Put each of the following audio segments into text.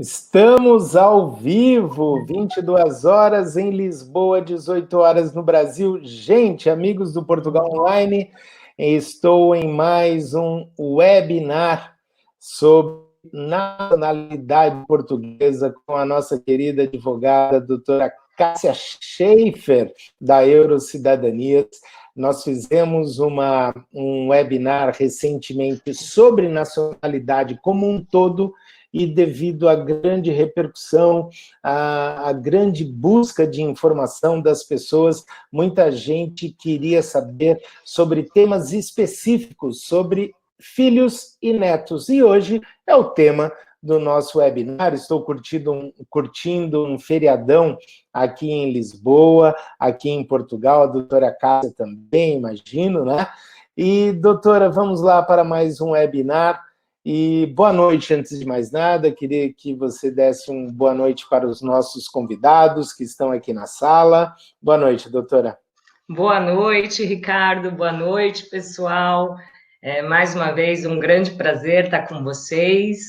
Estamos ao vivo, 22 horas em Lisboa, 18 horas no Brasil. Gente, amigos do Portugal Online, estou em mais um webinar sobre nacionalidade portuguesa com a nossa querida advogada, doutora Cássia Schaefer, da Eurocidadanias. Nós fizemos um webinar recentemente sobre nacionalidade como um todo, e devido à grande repercussão, à grande busca de informação das pessoas, muita gente queria saber sobre temas específicos, sobre filhos e netos. E hoje é o tema do nosso webinar. Estou curtindo um feriadão aqui em Lisboa, aqui em Portugal, a doutora Cássia também, imagino, né? E, doutora, vamos lá para mais um webinar. E boa noite, antes de mais nada, queria que você desse uma boa noite para os nossos convidados que estão aqui na sala. Boa noite, doutora. Boa noite, Ricardo, boa noite, pessoal. Mais uma vez, um grande prazer estar com vocês.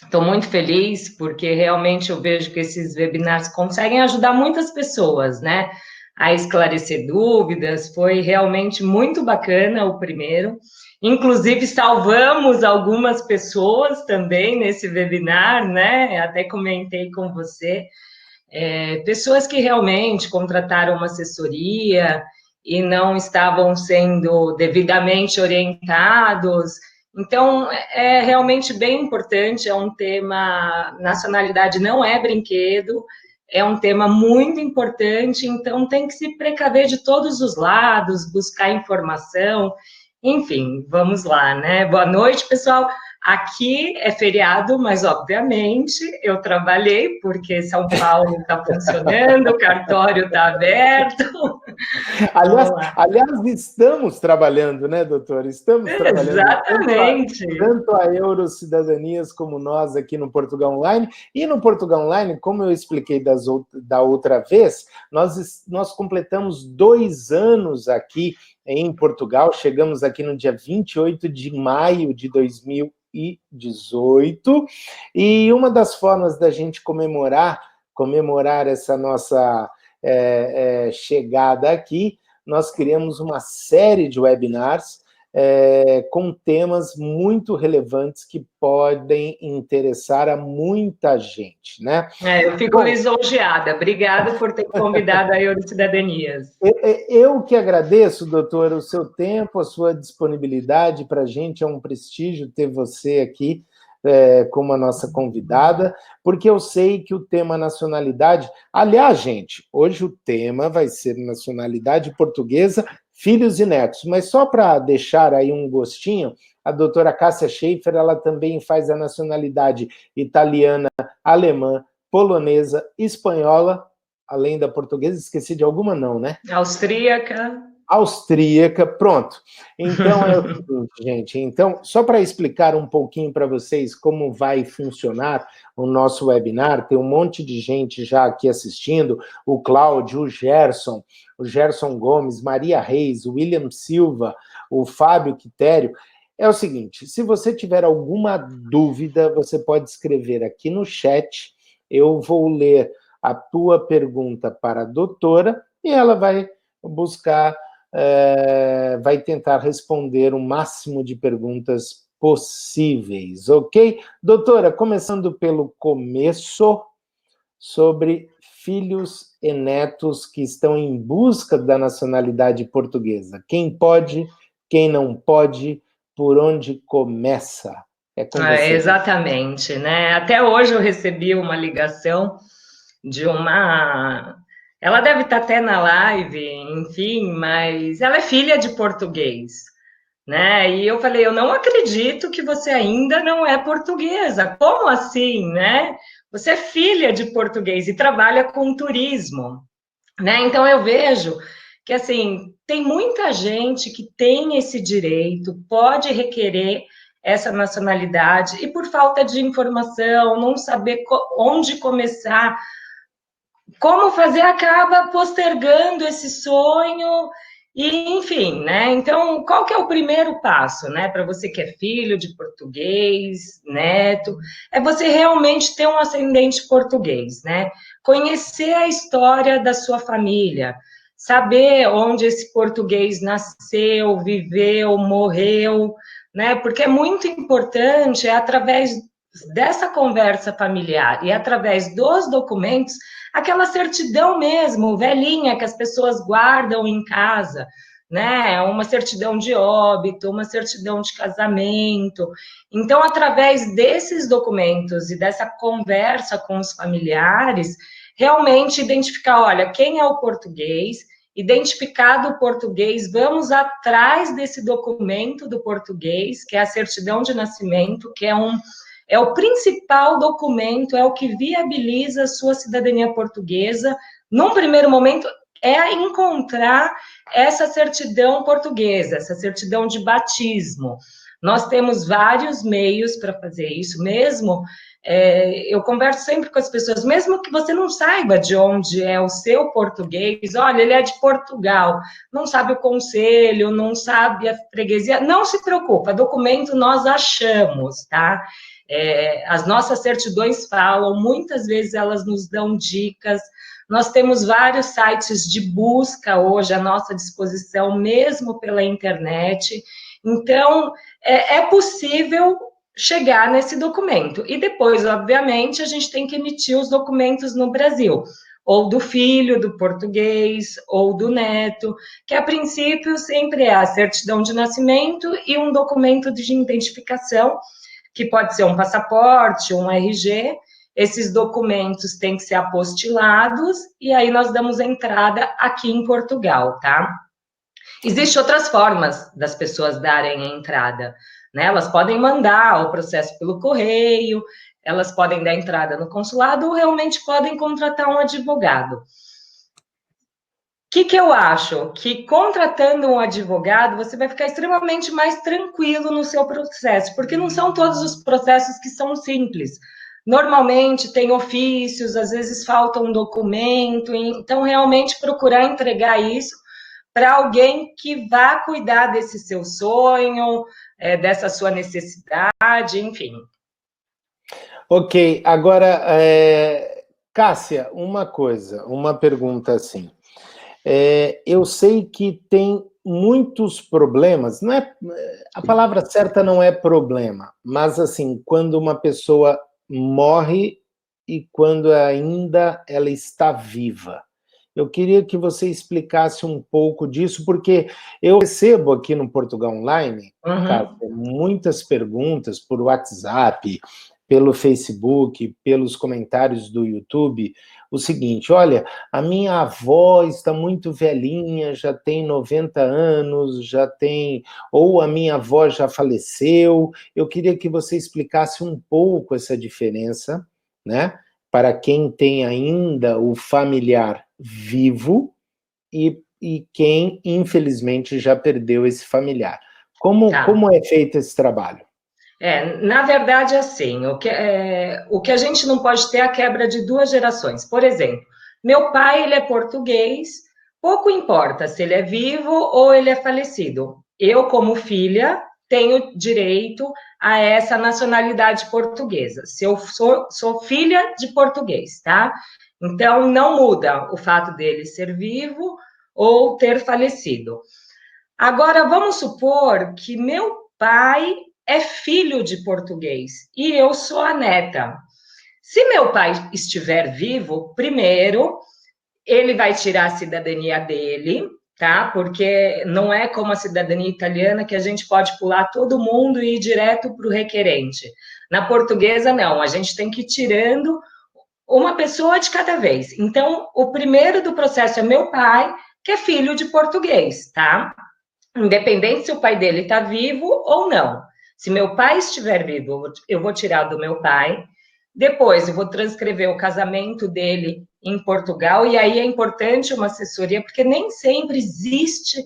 Estou muito feliz, porque realmente eu vejo que esses webinars conseguem ajudar muitas pessoas, né? A esclarecer dúvidas. Foi realmente muito bacana o primeiro. Inclusive, salvamos algumas pessoas também nesse webinar, né? Até comentei com você. Pessoas que realmente contrataram uma assessoria e não estavam sendo devidamente orientados. Então, é realmente bem importante, é um tema, nacionalidade não é brinquedo, é um tema muito importante, então tem que se precaver de todos os lados, buscar informação, enfim, vamos lá, né? Boa noite, pessoal. Aqui é feriado, mas obviamente eu trabalhei, porque São Paulo está funcionando, o cartório está aberto. Aliás, estamos trabalhando, né, doutor? Estamos trabalhando. Exatamente. Tanto a Eurocidadanias como nós aqui no Portugal Online. E no Portugal Online, como eu expliquei da outra vez, nós completamos 2 anos aqui em Portugal. Chegamos aqui no dia 28 de maio de 2018. E uma das formas da gente comemorar essa nossa chegada aqui, nós criamos uma série de webinars com temas muito relevantes que podem interessar a muita gente, né? Eu fico lisonjeada. Obrigada por ter convidado a Eurocidadanias. Eu que agradeço, doutora, o seu tempo, a sua disponibilidade. Para a gente é um prestígio ter você aqui como a nossa convidada, porque eu sei que o tema nacionalidade... Aliás, gente, hoje o tema vai ser nacionalidade portuguesa, filhos e netos, mas só para deixar aí um gostinho, a doutora Cássia Schaefer, ela também faz a nacionalidade italiana, alemã, polonesa, espanhola, além da portuguesa, esqueci de alguma não, né? Austríaca, pronto. Então, é o seguinte, gente. Então, só para explicar um pouquinho para vocês como vai funcionar o nosso webinar, tem um monte de gente já aqui assistindo, o Cláudio, o Gerson Gomes, Maria Reis, o William Silva, o Fábio Quitério. É o seguinte, se você tiver alguma dúvida, você pode escrever aqui no chat, eu vou ler a tua pergunta para a doutora e ela vai buscar... vai tentar responder o máximo de perguntas possíveis, ok? Doutora, começando pelo começo, sobre filhos e netos que estão em busca da nacionalidade portuguesa. Quem pode, quem não pode, por onde começa? É com você. Exatamente, né? Até hoje eu recebi uma ligação de uma... Ela deve estar até na live, enfim, mas ela é filha de português, né? E eu falei, eu não acredito que você ainda não é portuguesa. Como assim, né? Você é filha de português e trabalha com turismo, né? Então eu vejo que, assim, tem muita gente que tem esse direito, pode requerer essa nacionalidade, e por falta de informação, não saber onde começar, como fazer, acaba postergando esse sonho E, enfim, né? Então, qual que é o primeiro passo, né? Para você que é filho de português, neto, é você realmente ter um ascendente português, né? Conhecer a história da sua família, saber onde esse português nasceu, viveu, morreu, né? Porque é muito importante, é através dessa conversa familiar e através dos documentos, aquela certidão mesmo, velhinha, que as pessoas guardam em casa, né? Uma certidão de óbito, uma certidão de casamento. Então, através desses documentos e dessa conversa com os familiares, realmente identificar, olha, quem é o português, identificado o português, vamos atrás desse documento do português, que é a certidão de nascimento, que é o principal documento, é o que viabiliza a sua cidadania portuguesa. Num primeiro momento, é encontrar essa certidão portuguesa, essa certidão de batismo. Nós temos vários meios para fazer isso, mesmo. Eu converso sempre com as pessoas, mesmo que você não saiba de onde é o seu português, olha, ele é de Portugal, não sabe o conselho, não sabe a freguesia, não se preocupa, documento nós achamos, tá? As nossas certidões falam, muitas vezes elas nos dão dicas. Nós temos vários sites de busca hoje à nossa disposição, mesmo pela internet. Então, é possível chegar nesse documento. E depois, obviamente, a gente tem que emitir os documentos no Brasil, ou do filho, do português, ou do neto, que a princípio sempre é a certidão de nascimento e um documento de identificação, que pode ser um passaporte, um RG. Esses documentos têm que ser apostilados e aí nós damos entrada aqui em Portugal, tá? Existem outras formas das pessoas darem a entrada, né? Elas podem mandar o processo pelo correio, elas podem dar entrada no consulado ou realmente podem contratar um advogado. O que eu acho? Que contratando um advogado, você vai ficar extremamente mais tranquilo no seu processo, porque não são todos os processos que são simples. Normalmente tem ofícios, às vezes falta um documento, então realmente procurar entregar isso para alguém que vá cuidar desse seu sonho, dessa sua necessidade, enfim. Ok, agora, Cássia, uma pergunta assim. Eu sei que tem muitos problemas, não é, a palavra certa não é problema, mas assim, quando uma pessoa morre e quando ainda ela está viva. Eu queria que você explicasse um pouco disso, porque eu recebo aqui no Portugal Online, Cássia, muitas perguntas por WhatsApp, pelo Facebook, pelos comentários do YouTube, o seguinte: olha, a minha avó está muito velhinha, já tem 90 anos, ou a minha avó já faleceu. Eu queria que você explicasse um pouco essa diferença, né? Para quem tem ainda o familiar vivo e quem, infelizmente, já perdeu esse familiar. Como é feito esse trabalho? Na verdade, assim, o que a gente não pode ter é a quebra de duas gerações. Por exemplo, meu pai, ele é português, pouco importa se ele é vivo ou ele é falecido. Eu, como filha, tenho direito a essa nacionalidade portuguesa. Se eu sou filha de português, tá? Então, não muda o fato dele ser vivo ou ter falecido. Agora, vamos supor que meu pai é filho de português e eu sou a neta. Se meu pai estiver vivo, primeiro, ele vai tirar a cidadania dele, tá? Porque não é como a cidadania italiana que a gente pode pular todo mundo e ir direto para o requerente. Na portuguesa, não, a gente tem que ir tirando uma pessoa de cada vez. Então, o primeiro do processo é meu pai, que é filho de português, tá? Independente se o pai dele está vivo ou não. Se meu pai estiver vivo, eu vou tirar do meu pai. Depois, eu vou transcrever o casamento dele em Portugal. E aí é importante uma assessoria, porque nem sempre existe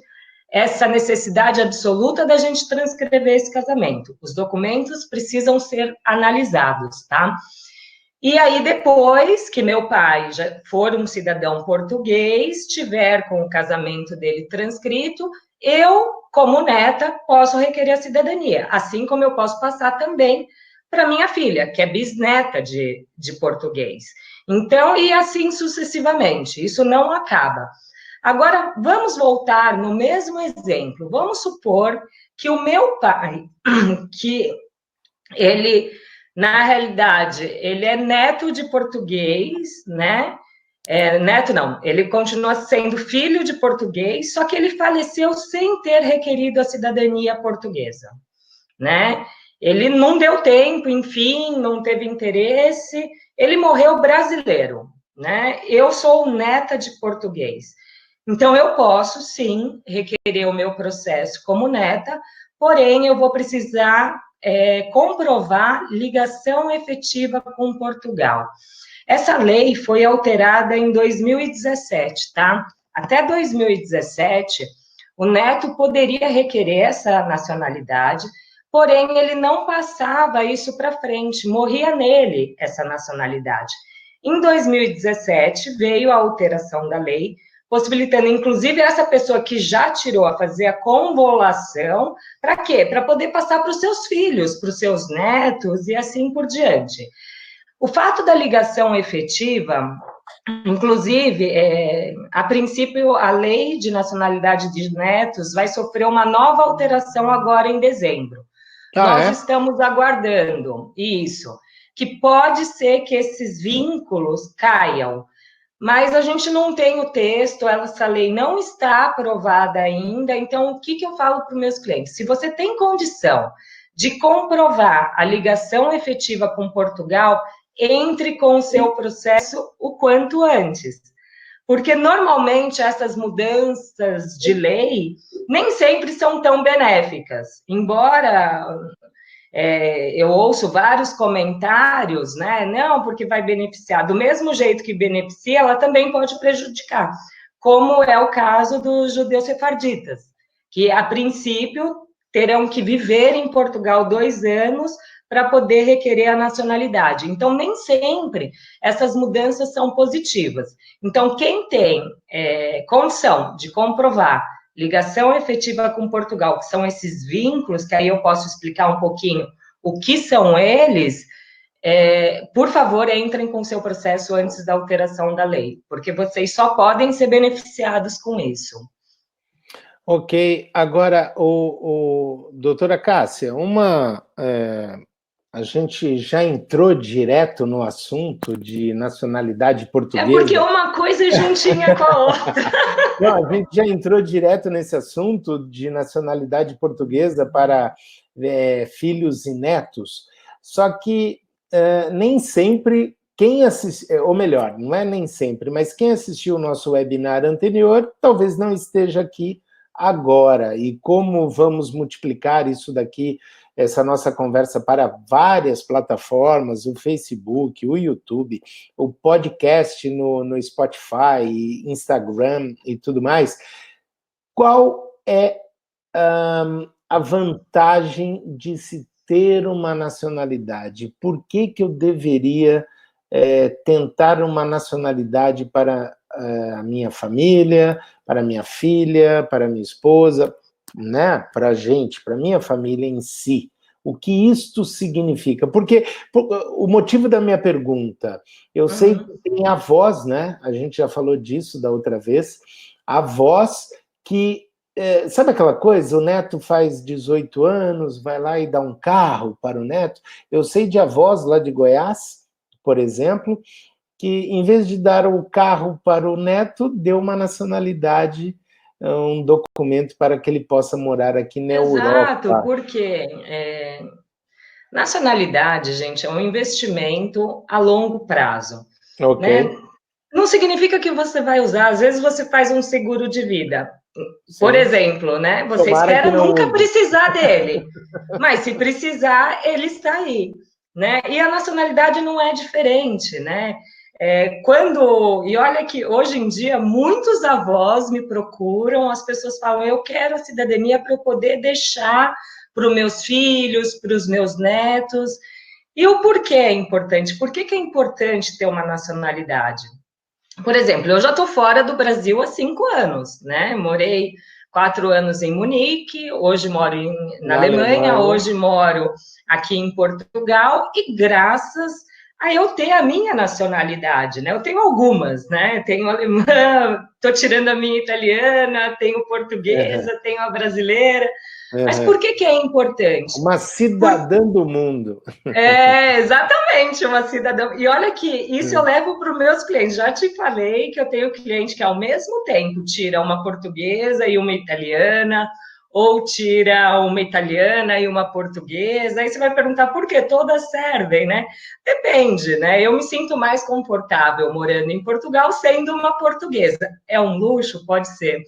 essa necessidade absoluta da gente transcrever esse casamento. Os documentos precisam ser analisados, tá? E aí, depois que meu pai já for um cidadão português, tiver com o casamento dele transcrito, eu, como neta, posso requerer a cidadania, assim como eu posso passar também para minha filha, que é bisneta de português. Então, e assim sucessivamente, isso não acaba. Agora, vamos voltar no mesmo exemplo. Vamos supor que o meu pai, que ele, na realidade, ele é neto de português, né? Neto não, ele continua sendo filho de português, só que ele faleceu sem ter requerido a cidadania portuguesa, né? Ele não deu tempo, enfim, não teve interesse, ele morreu brasileiro, né? Eu sou neta de português. Então, eu posso, sim, requerer o meu processo como neta, porém, eu vou precisar comprovar ligação efetiva com Portugal. Essa lei foi alterada em 2017, tá? Até 2017, o neto poderia requerer essa nacionalidade, porém, ele não passava isso para frente, morria nele essa nacionalidade. Em 2017, veio a alteração da lei, possibilitando, inclusive, essa pessoa que já tirou a fazer a convolução, para quê? Para poder passar para os seus filhos, para os seus netos e assim por diante. O fato da ligação efetiva, inclusive, a princípio, a lei de nacionalidade de netos vai sofrer uma nova alteração agora em dezembro. Nós estamos aguardando isso, que pode ser que esses vínculos caiam, mas a gente não tem o texto, essa lei não está aprovada ainda, então o que eu falo para os meus clientes? Se você tem condição de comprovar a ligação efetiva com Portugal, entre com o seu processo o quanto antes. Porque normalmente essas mudanças de lei nem sempre são tão benéficas, embora eu ouço vários comentários, né? Não, porque vai beneficiar. Do mesmo jeito que beneficia, ela também pode prejudicar, como é o caso dos judeus sefarditas, que a princípio terão que viver em Portugal 2 anos para poder requerer a nacionalidade. Então, nem sempre essas mudanças são positivas. Então, quem tem condição de comprovar ligação efetiva com Portugal, que são esses vínculos, que aí eu posso explicar um pouquinho o que são eles, por favor, entrem com o seu processo antes da alteração da lei, porque vocês só podem ser beneficiados com isso. Ok, agora, doutora Cássia, a gente já entrou direto no assunto de nacionalidade portuguesa. É porque uma coisa é juntinha com a outra. Não, a gente já entrou direto nesse assunto de nacionalidade portuguesa para filhos e netos, só que nem sempre quem assistiu, ou melhor, não é nem sempre, mas quem assistiu o nosso webinar anterior talvez não esteja aqui agora. E como vamos multiplicar isso daqui, essa nossa conversa, para várias plataformas, o Facebook, o YouTube, o podcast no Spotify, Instagram e tudo mais, qual é a vantagem de se ter uma nacionalidade? Por que eu deveria tentar uma nacionalidade para a minha família, para a minha filha, para a minha esposa, né? Para a gente, para a minha família em si? O que isto significa? Porque o motivo da minha pergunta, eu sei que tem avós, né? A gente já falou disso da outra vez, avós que sabe aquela coisa, o neto faz 18 anos, vai lá e dá um carro para o neto. Eu sei de avós lá de Goiás, por exemplo, que em vez de dar o carro para o neto, deu uma nacionalidade, um documento para que ele possa morar aqui na Europa. Exato, porque nacionalidade, gente, é um investimento a longo prazo. Ok. Né? Não significa que você vai usar, às vezes você faz um seguro de vida. Por exemplo, né? Você espera nunca precisar dele, mas se precisar, ele está aí, né? E a nacionalidade não é diferente, né? E olha que hoje em dia muitos avós me procuram, as pessoas falam, eu quero a cidadania para eu poder deixar para os meus filhos, para os meus netos. E o porquê é importante? Por que é importante ter uma nacionalidade? Por exemplo, eu já estou fora do Brasil há 5 anos, né? Morei 4 anos em Munique, hoje moro na Alemanha, hoje moro aqui em Portugal, e graças a eu ter a minha nacionalidade, né? Eu tenho algumas, né? Tenho alemã, estou tirando a minha italiana, tenho portuguesa, tenho a brasileira. Mas por que é importante? Uma cidadã do mundo. Exatamente, uma cidadã. E olha que isso eu levo para os meus clientes. Já te falei que eu tenho cliente que ao mesmo tempo tira uma portuguesa e uma italiana, ou tira uma italiana e uma portuguesa. Aí você vai perguntar por que todas servem, né? Depende, né? Eu me sinto mais confortável morando em Portugal sendo uma portuguesa. É um luxo? Pode ser,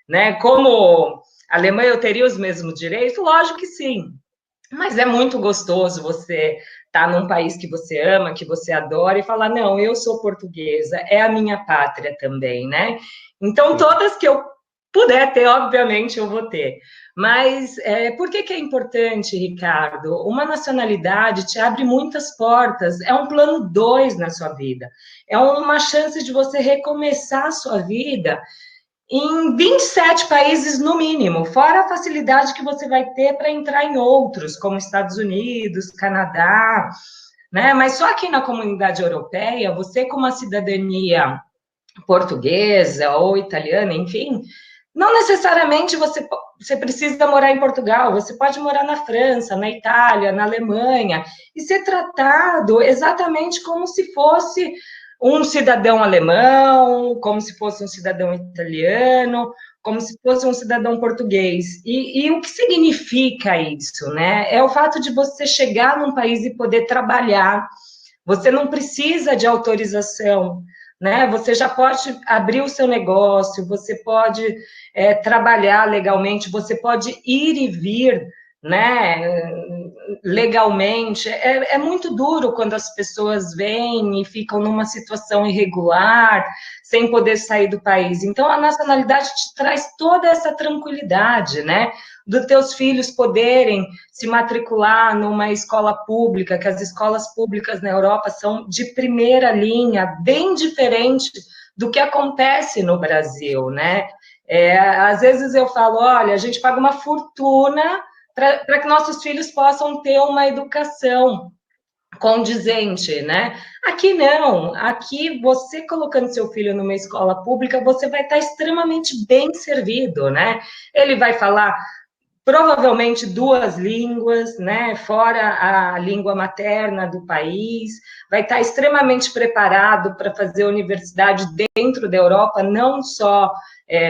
né? Como alemã eu teria os mesmos direitos? Lógico que sim. Mas é muito gostoso você estar num país que você ama, que você adora, e falar, não, eu sou portuguesa, é a minha pátria também, né? Então, todas que eu puder ter, obviamente, eu vou ter. Mas por que é importante, Ricardo? Uma nacionalidade te abre muitas portas, é um plano 2 na sua vida, é uma chance de você recomeçar a sua vida em 27 países no mínimo, fora a facilidade que você vai ter para entrar em outros, como Estados Unidos, Canadá, né? Mas só aqui na comunidade europeia, você com uma cidadania portuguesa ou italiana, enfim, não necessariamente você precisa morar em Portugal, você pode morar na França, na Itália, na Alemanha, e ser tratado exatamente como se fosse um cidadão alemão, como se fosse um cidadão italiano, como se fosse um cidadão português. E o que significa isso, né? É o fato de você chegar num país e poder trabalhar. Você não precisa de autorização, né? Você já pode abrir o seu negócio, você pode trabalhar legalmente, você pode ir e vir, né? Legalmente. É muito duro quando as pessoas vêm e ficam numa situação irregular, sem poder sair do país. Então, a nacionalidade te traz toda essa tranquilidade, né? Dos teus filhos poderem se matricular numa escola pública, que as escolas públicas na Europa são de primeira linha, bem diferente do que acontece no Brasil, né? Às vezes eu falo, olha, a gente paga uma fortuna para que nossos filhos possam ter uma educação condizente, né? Aqui não, aqui você colocando seu filho numa escola pública, você vai estar extremamente bem servido, né? Ele vai falar provavelmente 2 línguas, né? Fora a língua materna do país, vai estar extremamente preparado para fazer universidade dentro da Europa, não só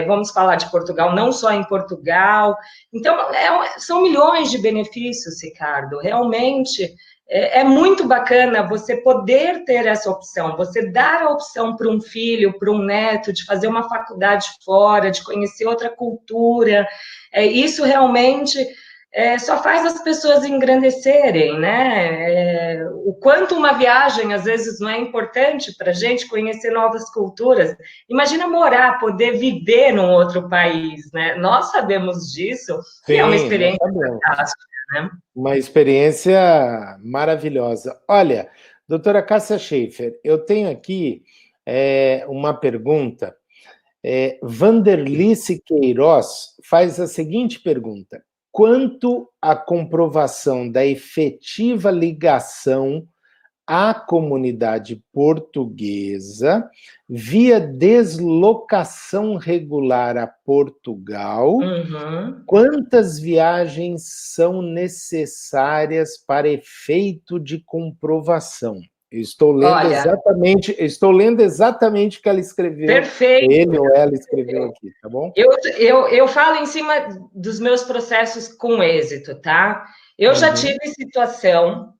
vamos falar de Portugal, não só em Portugal. Então, são milhões de benefícios, Ricardo. Realmente é muito bacana você poder ter essa opção, você dar a opção para um filho, para um neto, de fazer uma faculdade fora, de conhecer outra cultura. Isso realmente só faz as pessoas engrandecerem, né? O quanto uma viagem, às vezes, não é importante para a gente conhecer novas culturas. Imagina morar, poder viver num outro país, né? Nós sabemos disso, e é uma experiência fantástica, né? Uma experiência maravilhosa. Olha, doutora Cássia Schaefer, eu tenho aqui uma pergunta. Vanderlice Queiroz faz a seguinte pergunta: quanto à comprovação da efetiva ligação à comunidade portuguesa via deslocação regular a Portugal, quantas viagens são necessárias para efeito de comprovação? Eu estou lendo exatamente o que ela escreveu. Perfeito. Ele ou ela escreveu aqui, tá bom? Eu falo em cima dos meus processos com êxito, tá? Eu já tive situação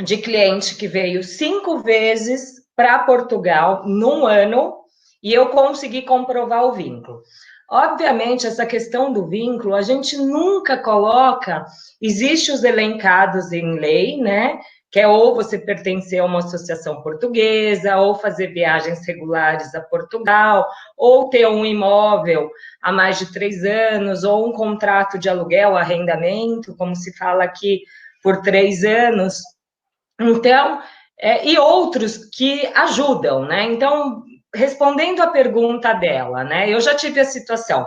de cliente que veio 5 vezes para Portugal num ano e eu consegui comprovar o vínculo. Obviamente, essa questão do vínculo, a gente nunca coloca, existe os elencados em lei, né? Que é ou você pertencer a uma associação portuguesa, ou fazer viagens regulares a Portugal, ou ter um imóvel há mais de 3 anos, ou um contrato de aluguel, arrendamento, como se fala aqui, por 3 anos. Então, e outros que ajudam, né? Então, respondendo à pergunta dela, né? Eu já tive a situação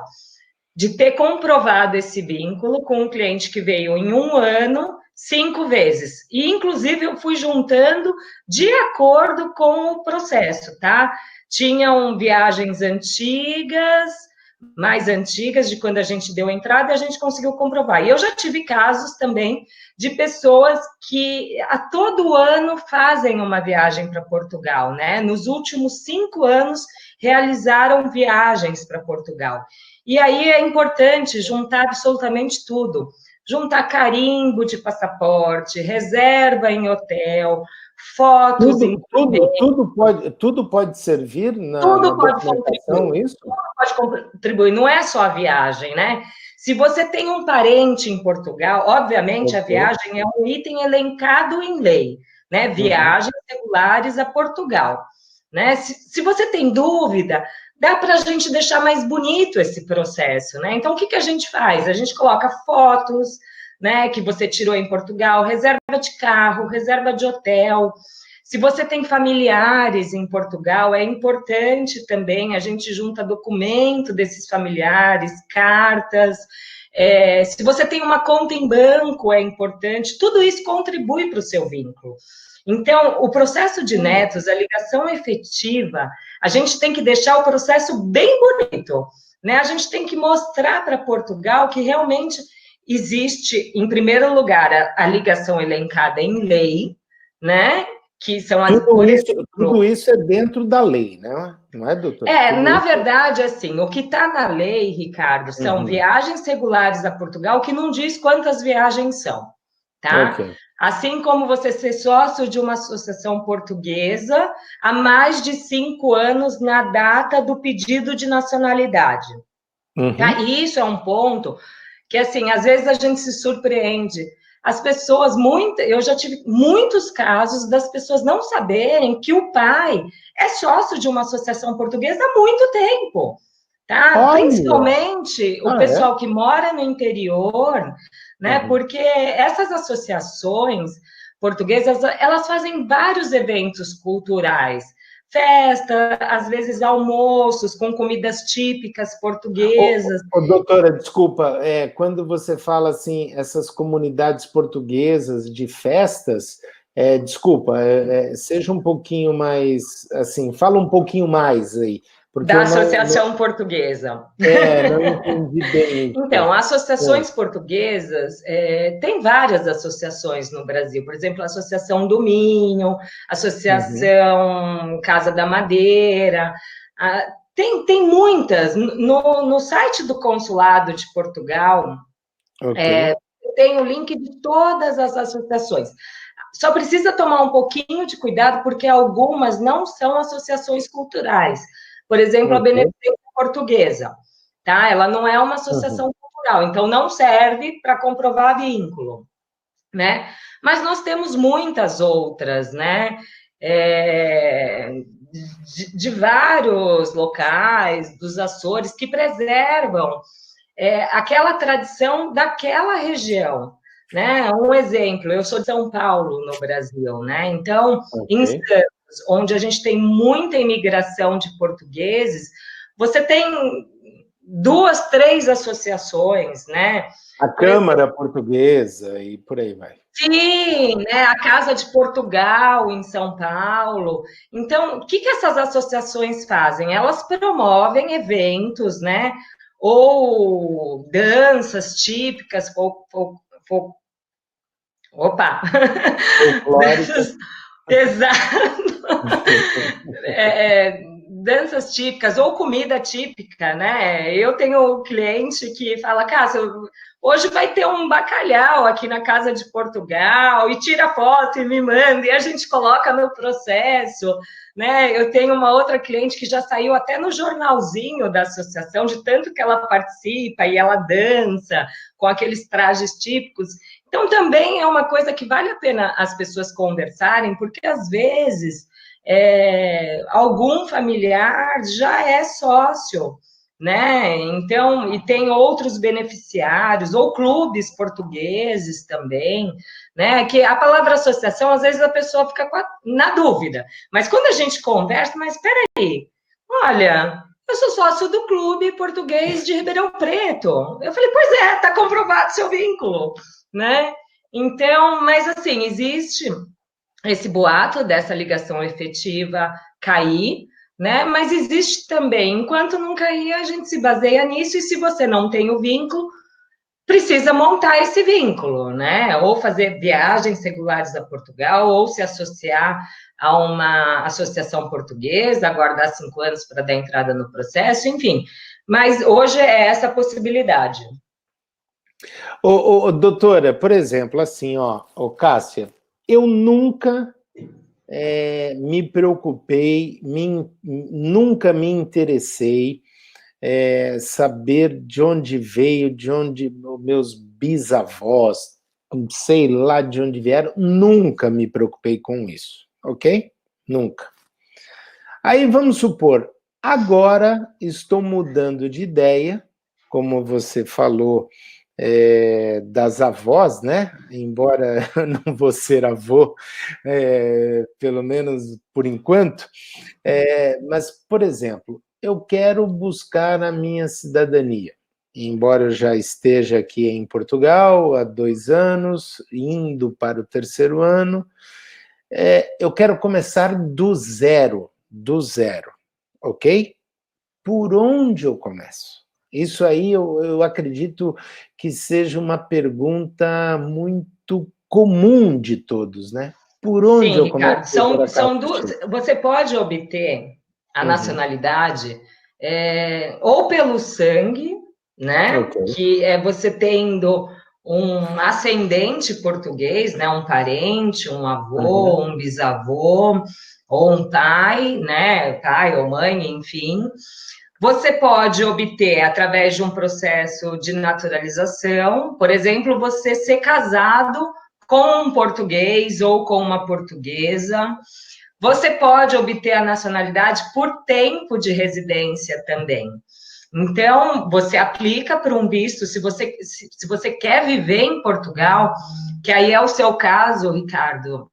de ter comprovado esse vínculo com um cliente que veio em um ano 5 vezes. E, inclusive, eu fui juntando de acordo com o processo, tá? Tinham viagens antigas, mais antigas, de quando a gente deu entrada, e a gente conseguiu comprovar. E eu já tive casos também de pessoas que a todo ano fazem uma viagem para Portugal, né? Nos últimos 5 anos, realizaram viagens para Portugal. E aí é importante juntar absolutamente tudo. Juntar carimbo de passaporte, reserva em hotel, fotos em Tudo pode servir na tudo pode documentação, contribuir. isso? Tudo pode contribuir, não é só a viagem, né? Se você tem um parente em Portugal, obviamente a Ok. viagem é um item elencado em lei, né? Uhum. Viagens regulares a Portugal, né? Se você tem dúvida, dá para a gente deixar mais bonito esse processo, né? Então, o que a gente faz? A gente coloca fotos, né, que você tirou em Portugal, reserva de carro, reserva de hotel. Se você tem familiares em Portugal, é importante também, a gente junta documento desses familiares, cartas. Se você tem uma conta em banco, é importante. Tudo isso contribui para o seu vínculo. Então, o processo de netos, a ligação efetiva, a gente tem que deixar o processo bem bonito, né? A gente tem que mostrar para Portugal que realmente existe, em primeiro lugar, a ligação elencada em lei, né? Que são as, por Tudo exemplo, isso é dentro da lei, né? Não é, doutora? Tudo na isso. verdade, assim, o que está na lei, Ricardo, são Uhum. viagens regulares a Portugal, que não diz quantas viagens são, tá? Ok. Assim como você ser sócio de uma associação portuguesa há mais de 5 anos na data do pedido de nacionalidade, tá? Uhum. E isso é um ponto que, assim, às vezes a gente se surpreende. As pessoas, eu já tive muitos casos das pessoas não saberem que o pai é sócio de uma associação portuguesa há muito tempo, tá? Olha! Principalmente o Ah, é? pessoal que mora no interior, né? Uhum. Porque essas associações portuguesas, elas fazem vários eventos culturais, festa, às vezes almoços com comidas típicas portuguesas. Doutora, desculpa, quando você fala assim, essas comunidades portuguesas de festas, desculpa, seja um pouquinho mais, assim, fala um pouquinho mais aí, porque Da eu não, Associação Portuguesa. não entendi bem isso. Então, associações portuguesas, tem várias associações no Brasil, por exemplo, a Associação do Minho, Uhum. Associação Casa da Madeira, tem muitas. No site do Consulado de Portugal, Ok. tem o link de todas as associações. Só precisa tomar um pouquinho de cuidado, porque algumas não são associações culturais. Por exemplo, a Ok. Beneficência Portuguesa, tá? Ela não é uma Uhum. associação cultural, então não serve para comprovar vínculo, né? Mas nós temos muitas outras, né? De vários locais, dos Açores, que preservam aquela tradição daquela região, né? Um exemplo, eu sou de São Paulo, no Brasil, né? Então, em Ok. Santos, onde a gente tem muita imigração de portugueses, você tem 2, 3 associações, né? A Por exemplo, Câmara Portuguesa e por aí vai. sim, né? A Casa de Portugal em São Paulo. Então, o que essas associações fazem? Elas promovem eventos, né? Ou danças típicas, opa! Folclórica. Danças, exato! Danças típicas ou comida típica, né? Eu tenho um cliente que fala, Cássia, hoje vai ter um bacalhau aqui na Casa de Portugal, e tira foto e me manda, e a gente coloca no processo, né? Eu tenho uma outra cliente que já saiu até no jornalzinho da associação, de tanto que ela participa e ela dança com aqueles trajes típicos. Então, também é uma coisa que vale a pena as pessoas conversarem, porque às vezes algum familiar já é sócio, né? Então, e tem outros beneficiários, ou clubes portugueses também, né? Que a palavra associação, às vezes a pessoa fica na dúvida, mas quando a gente conversa, mas espera aí, olha, eu sou sócio do Clube Português de Ribeirão Preto. Eu falei, pois é, está comprovado seu vínculo, né? Então, mas assim, existe esse boato dessa ligação efetiva cair, né? Mas existe também, enquanto não cair, a gente se baseia nisso, e se você não tem o vínculo, precisa montar esse vínculo, né? Ou fazer viagens regulares a Portugal, ou se associar a uma associação portuguesa, aguardar 5 anos para dar entrada no processo, enfim. Mas hoje é essa a possibilidade. Doutora, por exemplo, assim, ó, Cássia, eu nunca me preocupei, nunca me interessei saber de onde veio, de onde meus bisavós, sei lá de onde vieram, nunca me preocupei com isso, ok? Nunca. Aí vamos supor, agora estou mudando de ideia, como você falou, das avós, né? Embora eu não vou ser avô, pelo menos por enquanto, mas, por exemplo, eu quero buscar a minha cidadania. Embora eu já esteja aqui em Portugal há 2 anos, indo para o 3º ano, eu quero começar do zero, ok? Por onde eu começo? Isso aí eu acredito que seja uma pergunta muito comum de todos, né? Por onde Sim, eu começo, Ricardo, doutora são Cássia? duas. Você pode obter a Uhum. nacionalidade ou pelo sangue, né? Ok. Que é você tendo um ascendente português, né? Um parente, um avô, Uhum. um bisavô, ou um pai, né? Pai ou mãe, enfim. Você pode obter através de um processo de naturalização, por exemplo, você ser casado com um português ou com uma portuguesa. Você pode obter a nacionalidade por tempo de residência também. Então, você aplica para um visto, se você quer viver em Portugal, que aí é o seu caso, Ricardo,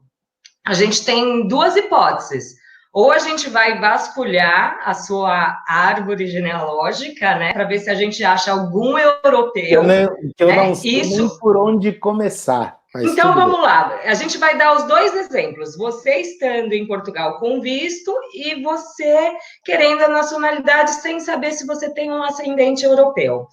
a gente tem duas hipóteses. Ou a gente vai vasculhar a sua árvore genealógica, né, para ver se a gente acha algum europeu, Que eu não né? sei nem Isso. por onde começar, mas Então tudo bem. vamos lá. A gente vai dar os dois exemplos. Você estando em Portugal com visto e você querendo a nacionalidade sem saber se você tem um ascendente europeu.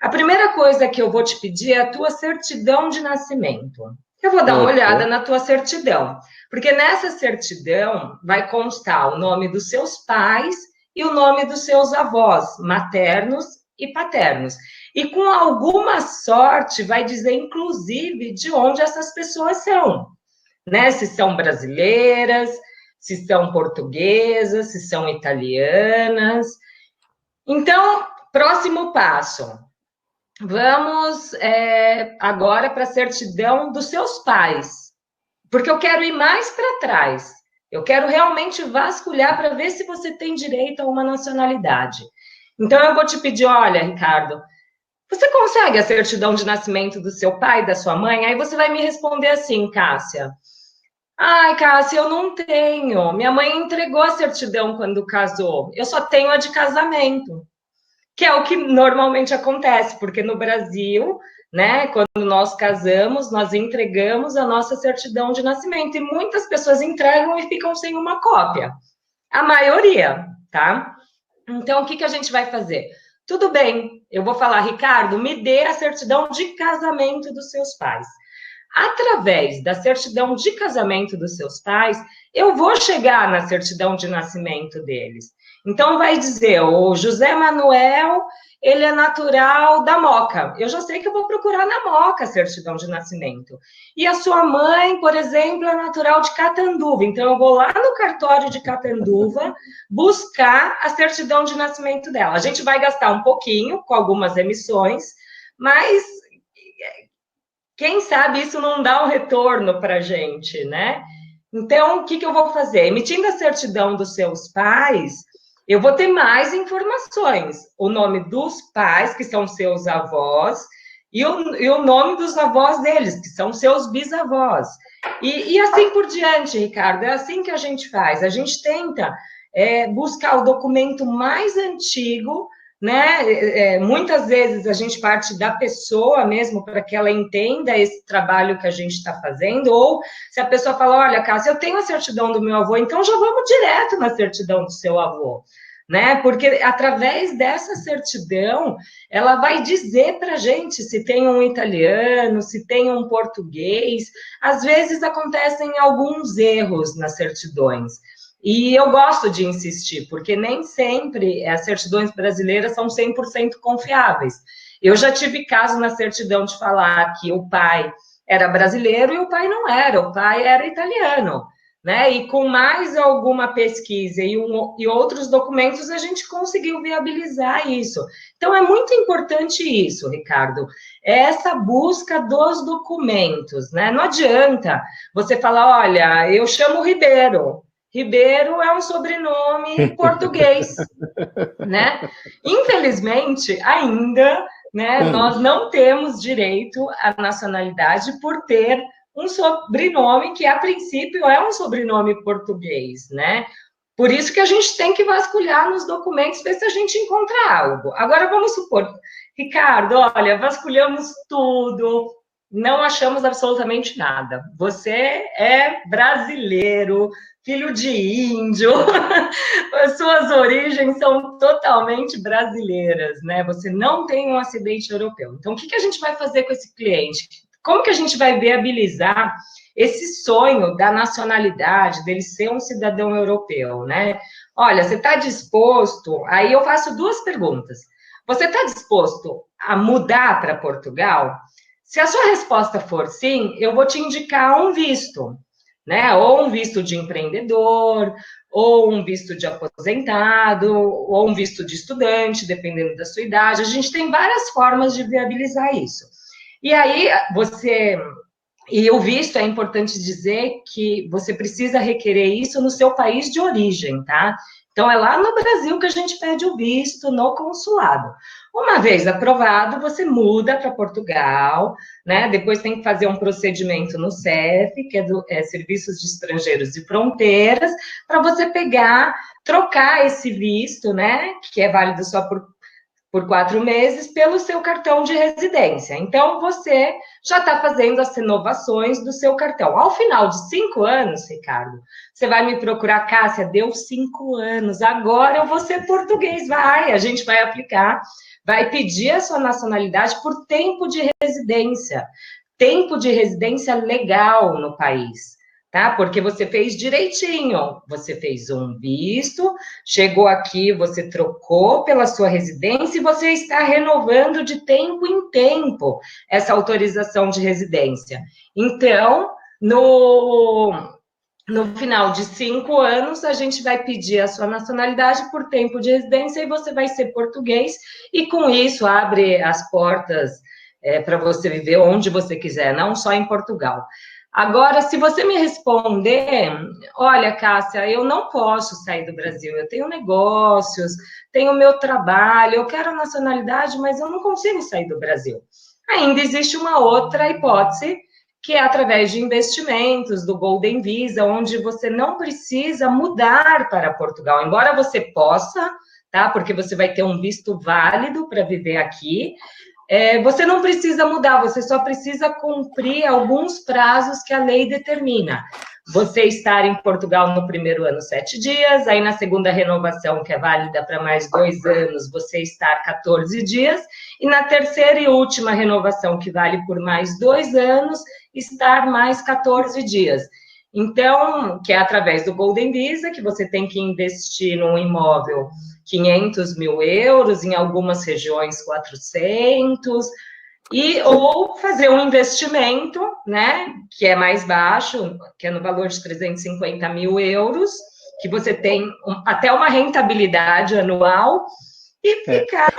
A primeira coisa que eu vou te pedir é a tua certidão de nascimento. Eu vou dar uma olhada Ok. na tua certidão, porque nessa certidão vai constar o nome dos seus pais e o nome dos seus avós, maternos e paternos. E com alguma sorte vai dizer, inclusive, de onde essas pessoas são, né? Se são brasileiras, se são portuguesas, se são italianas. Então, próximo passo. Vamos agora para a certidão dos seus pais, porque eu quero ir mais para trás. Eu quero realmente vasculhar para ver se você tem direito a uma nacionalidade. Então, eu vou te pedir, olha, Ricardo, você consegue a certidão de nascimento do seu pai, da sua mãe? Aí você vai me responder assim, Cássia. Ai, Cássia, eu não tenho. Minha mãe entregou a certidão quando casou. Eu só tenho a de casamento, que é o que normalmente acontece, porque no Brasil, né, quando nós casamos, nós entregamos a nossa certidão de nascimento e muitas pessoas entregam e ficam sem uma cópia. A maioria, tá? Então, o que a gente vai fazer? Tudo bem, eu vou falar, Ricardo, me dê a certidão de casamento dos seus pais. Através da certidão de casamento dos seus pais, eu vou chegar na certidão de nascimento deles. Então, vai dizer, o José Manuel, ele é natural da Moca. Eu já sei que eu vou procurar na Moca a certidão de nascimento. E a sua mãe, por exemplo, é natural de Catanduva. Então, eu vou lá no cartório de Catanduva buscar a certidão de nascimento dela. A gente vai gastar um pouquinho com algumas emissões, mas quem sabe isso não dá um retorno para a gente, né? Então, o que eu vou fazer? Emitindo a certidão dos seus pais, eu vou ter mais informações. O nome dos pais, que são seus avós, e o nome dos avós deles, que são seus bisavós. E assim por diante, Ricardo, é assim que a gente faz. A gente tenta buscar o documento mais antigo, né? Muitas vezes a gente parte da pessoa mesmo para que ela entenda esse trabalho que a gente está fazendo, ou se a pessoa fala, olha, Cássia, eu tenho a certidão do meu avô, então já vamos direto na certidão do seu avô, né? Porque através dessa certidão, ela vai dizer para a gente se tem um italiano, se tem um português. Às vezes acontecem alguns erros nas certidões. E eu gosto de insistir, porque nem sempre as certidões brasileiras são 100% confiáveis. Eu já tive caso na certidão de falar que o pai era brasileiro e o pai não era, o pai era italiano, né? E com mais alguma pesquisa e outros documentos, a gente conseguiu viabilizar isso. Então, é muito importante isso, Ricardo, essa busca dos documentos, né? Não adianta você falar, olha, eu chamo Ribeiro. Ribeiro é um sobrenome português, né? Infelizmente, ainda, né, nós não temos direito à nacionalidade por ter um sobrenome que, a princípio, é um sobrenome português, né? Por isso que a gente tem que vasculhar nos documentos, ver se a gente encontra algo. Agora, vamos supor, Ricardo, olha, vasculhamos tudo, não achamos absolutamente nada. Você é brasileiro, filho de índio, as suas origens são totalmente brasileiras, né? Você não tem um acidente europeu. Então, o que a gente vai fazer com esse cliente? Como que a gente vai viabilizar esse sonho da nacionalidade, dele ser um cidadão europeu, né? Olha, você está disposto? Aí eu faço duas perguntas. Você está disposto a mudar para Portugal? Se a sua resposta for sim, eu vou te indicar um visto, né? Ou um visto de empreendedor, ou um visto de aposentado, ou um visto de estudante, dependendo da sua idade. A gente tem várias formas de viabilizar isso. E aí, e o visto, é importante dizer que você precisa requerer isso no seu país de origem, tá? Então, é lá no Brasil que a gente pede o visto, no consulado. Uma vez aprovado, você muda para Portugal, né? Depois tem que fazer um procedimento no CEF, que é Serviços de Estrangeiros e Fronteiras, para você trocar esse visto, né? Que é válido só por 4 meses, pelo seu cartão de residência. Então, você já está fazendo as renovações do seu cartão. Ao final de 5 anos, Ricardo, você vai me procurar, Cássia, deu 5 anos, agora eu vou ser português. A gente vai aplicar, vai pedir a sua nacionalidade por tempo de residência legal no país. Tá? Porque você fez direitinho, você fez um visto, chegou aqui, você trocou pela sua residência e você está renovando de tempo em tempo essa autorização de residência. Então, no final de 5 anos, a gente vai pedir a sua nacionalidade por tempo de residência e você vai ser português, e com isso abre as portas para você viver onde você quiser, não só em Portugal. Agora, se você me responder, olha, Cássia, eu não posso sair do Brasil, eu tenho negócios, tenho meu trabalho, eu quero a nacionalidade, mas eu não consigo sair do Brasil. Ainda existe uma outra hipótese, que é através de investimentos do Golden Visa, onde você não precisa mudar para Portugal, embora você possa, tá? Porque você vai ter um visto válido para viver aqui. Você não precisa mudar, você só precisa cumprir alguns prazos que a lei determina. Você estar em Portugal no primeiro ano 7 dias, aí na segunda renovação, que é válida para mais 2 anos, você estar 14 dias, e na terceira e última renovação, que vale por mais 2 anos, estar mais 14 dias. Então, que é através do Golden Visa, que você tem que investir num imóvel 500 mil euros, em algumas regiões 400, ou fazer um investimento, né, que é mais baixo, que é no valor de 350 mil euros, que você tem até uma rentabilidade anual, e ficar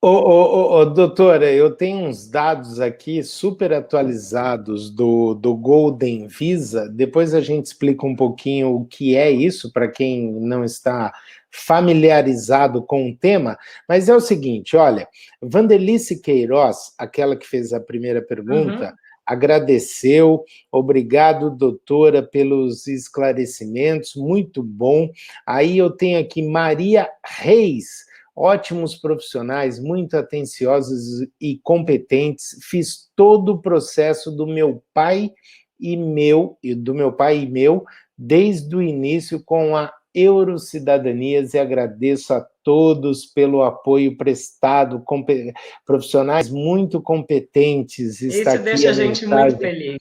Doutora, eu tenho uns dados aqui super atualizados do Golden Visa. Depois a gente explica um pouquinho o que é isso, para quem não está familiarizado com o tema. Mas é o seguinte, olha, Vanderlice Queiroz, aquela que fez a primeira pergunta, Uhum. agradeceu, obrigado, doutora, pelos esclarecimentos, muito bom. Aí eu tenho aqui Maria Reis. Ótimos profissionais, muito atenciosos e competentes. Fiz todo o processo do meu pai e meu, desde o início com a Eurocidadanias e agradeço a todos pelo apoio prestado, profissionais muito competentes. Está Isso aqui deixa a a gente muito mensagem feliz.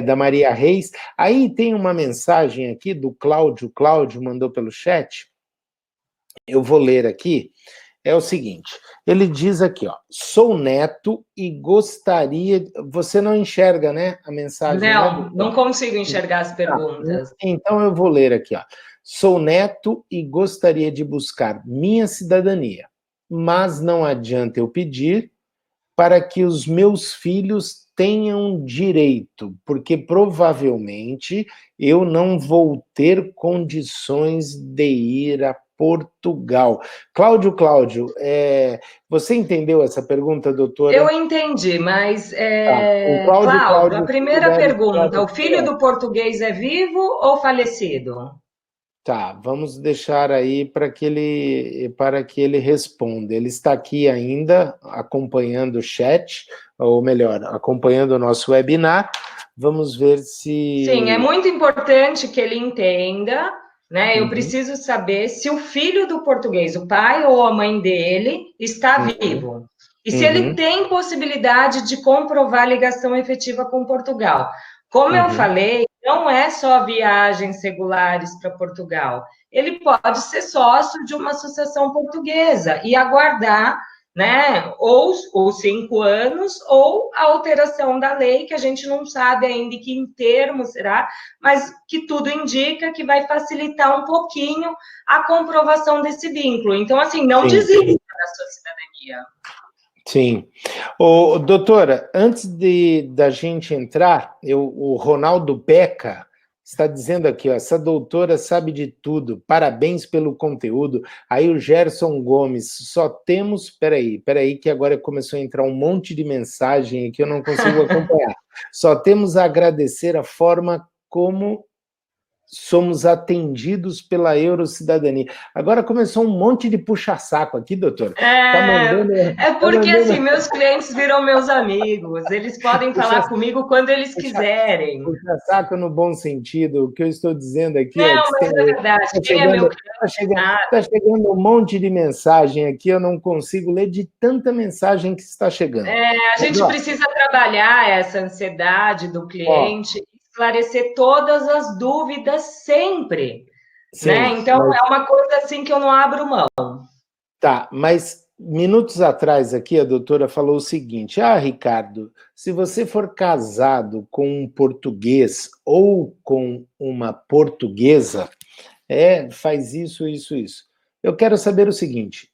da Maria Reis. Aí tem uma mensagem aqui do Cláudio. Cláudio mandou pelo chat. Eu vou ler aqui. É o seguinte, ele diz aqui, ó, sou neto e gostaria... Você não enxerga, né, a mensagem, né, Não, doutor? não consigo enxergar as Tá, perguntas. então eu vou ler aqui, ó. Sou neto e gostaria de buscar minha cidadania, mas não adianta eu pedir para que os meus filhos tenham direito, porque provavelmente eu não vou ter condições de ir a Portugal. Cláudio, você entendeu essa pergunta, Eu doutora? entendi, mas, Tá. O Cláudio, a Cláudio, se primeira puder pergunta, o esclarecer, filho do português é vivo ou falecido? tá, vamos deixar aí para que ele responda. Ele está aqui ainda acompanhando o chat, ou melhor, acompanhando o nosso webinar. Vamos ver Sim, é se... muito importante que ele entenda, né? Eu Uhum, preciso saber se o filho do português, o pai ou a mãe dele, está uhum, vivo. E se ele uhum, tem possibilidade de comprovar a ligação efetiva com Portugal. Como eu uhum. falei, não é só viagens regulares para Portugal. Ele pode ser sócio de uma associação portuguesa e aguardar, né, ou 5 anos, ou a alteração da lei, que a gente não sabe ainda em que termo será, mas que tudo indica que vai facilitar um pouquinho a comprovação desse vínculo. Então, assim, não Sim, desista da sua cidadania. sim. Doutora, antes da gente entrar, o Ronaldo Beca está dizendo aqui, ó, essa doutora sabe de tudo, parabéns pelo conteúdo. Aí o Gerson Gomes, só temos... Peraí, que agora começou a entrar um monte de mensagem aqui, eu não consigo acompanhar. Só temos a agradecer a forma como somos atendidos pela Eurocidadania. Agora começou um monte de puxa-saco aqui, doutor. Tá mandando... É Tá porque, assim, mandando meus clientes viram meus amigos, eles podem puxa, falar comigo quando eles puxa, quiserem. puxa saco no bom sentido. O que eu estou dizendo aqui é Não, que mas é verdade, está quem é meu chegando, tá cliente chegando, sabe. tá chegando um monte de mensagem aqui, eu não consigo ler de tanta mensagem que está chegando. A Mas, gente precisa trabalhar essa ansiedade do ó, cliente, esclarecer todas as dúvidas sempre, né? sim, Então, é uma coisa assim que eu não abro mão. tá, mas minutos atrás aqui a doutora falou o seguinte: Ricardo, se você for casado com um português ou com uma portuguesa, faz isso, isso, isso. Eu quero saber o seguinte: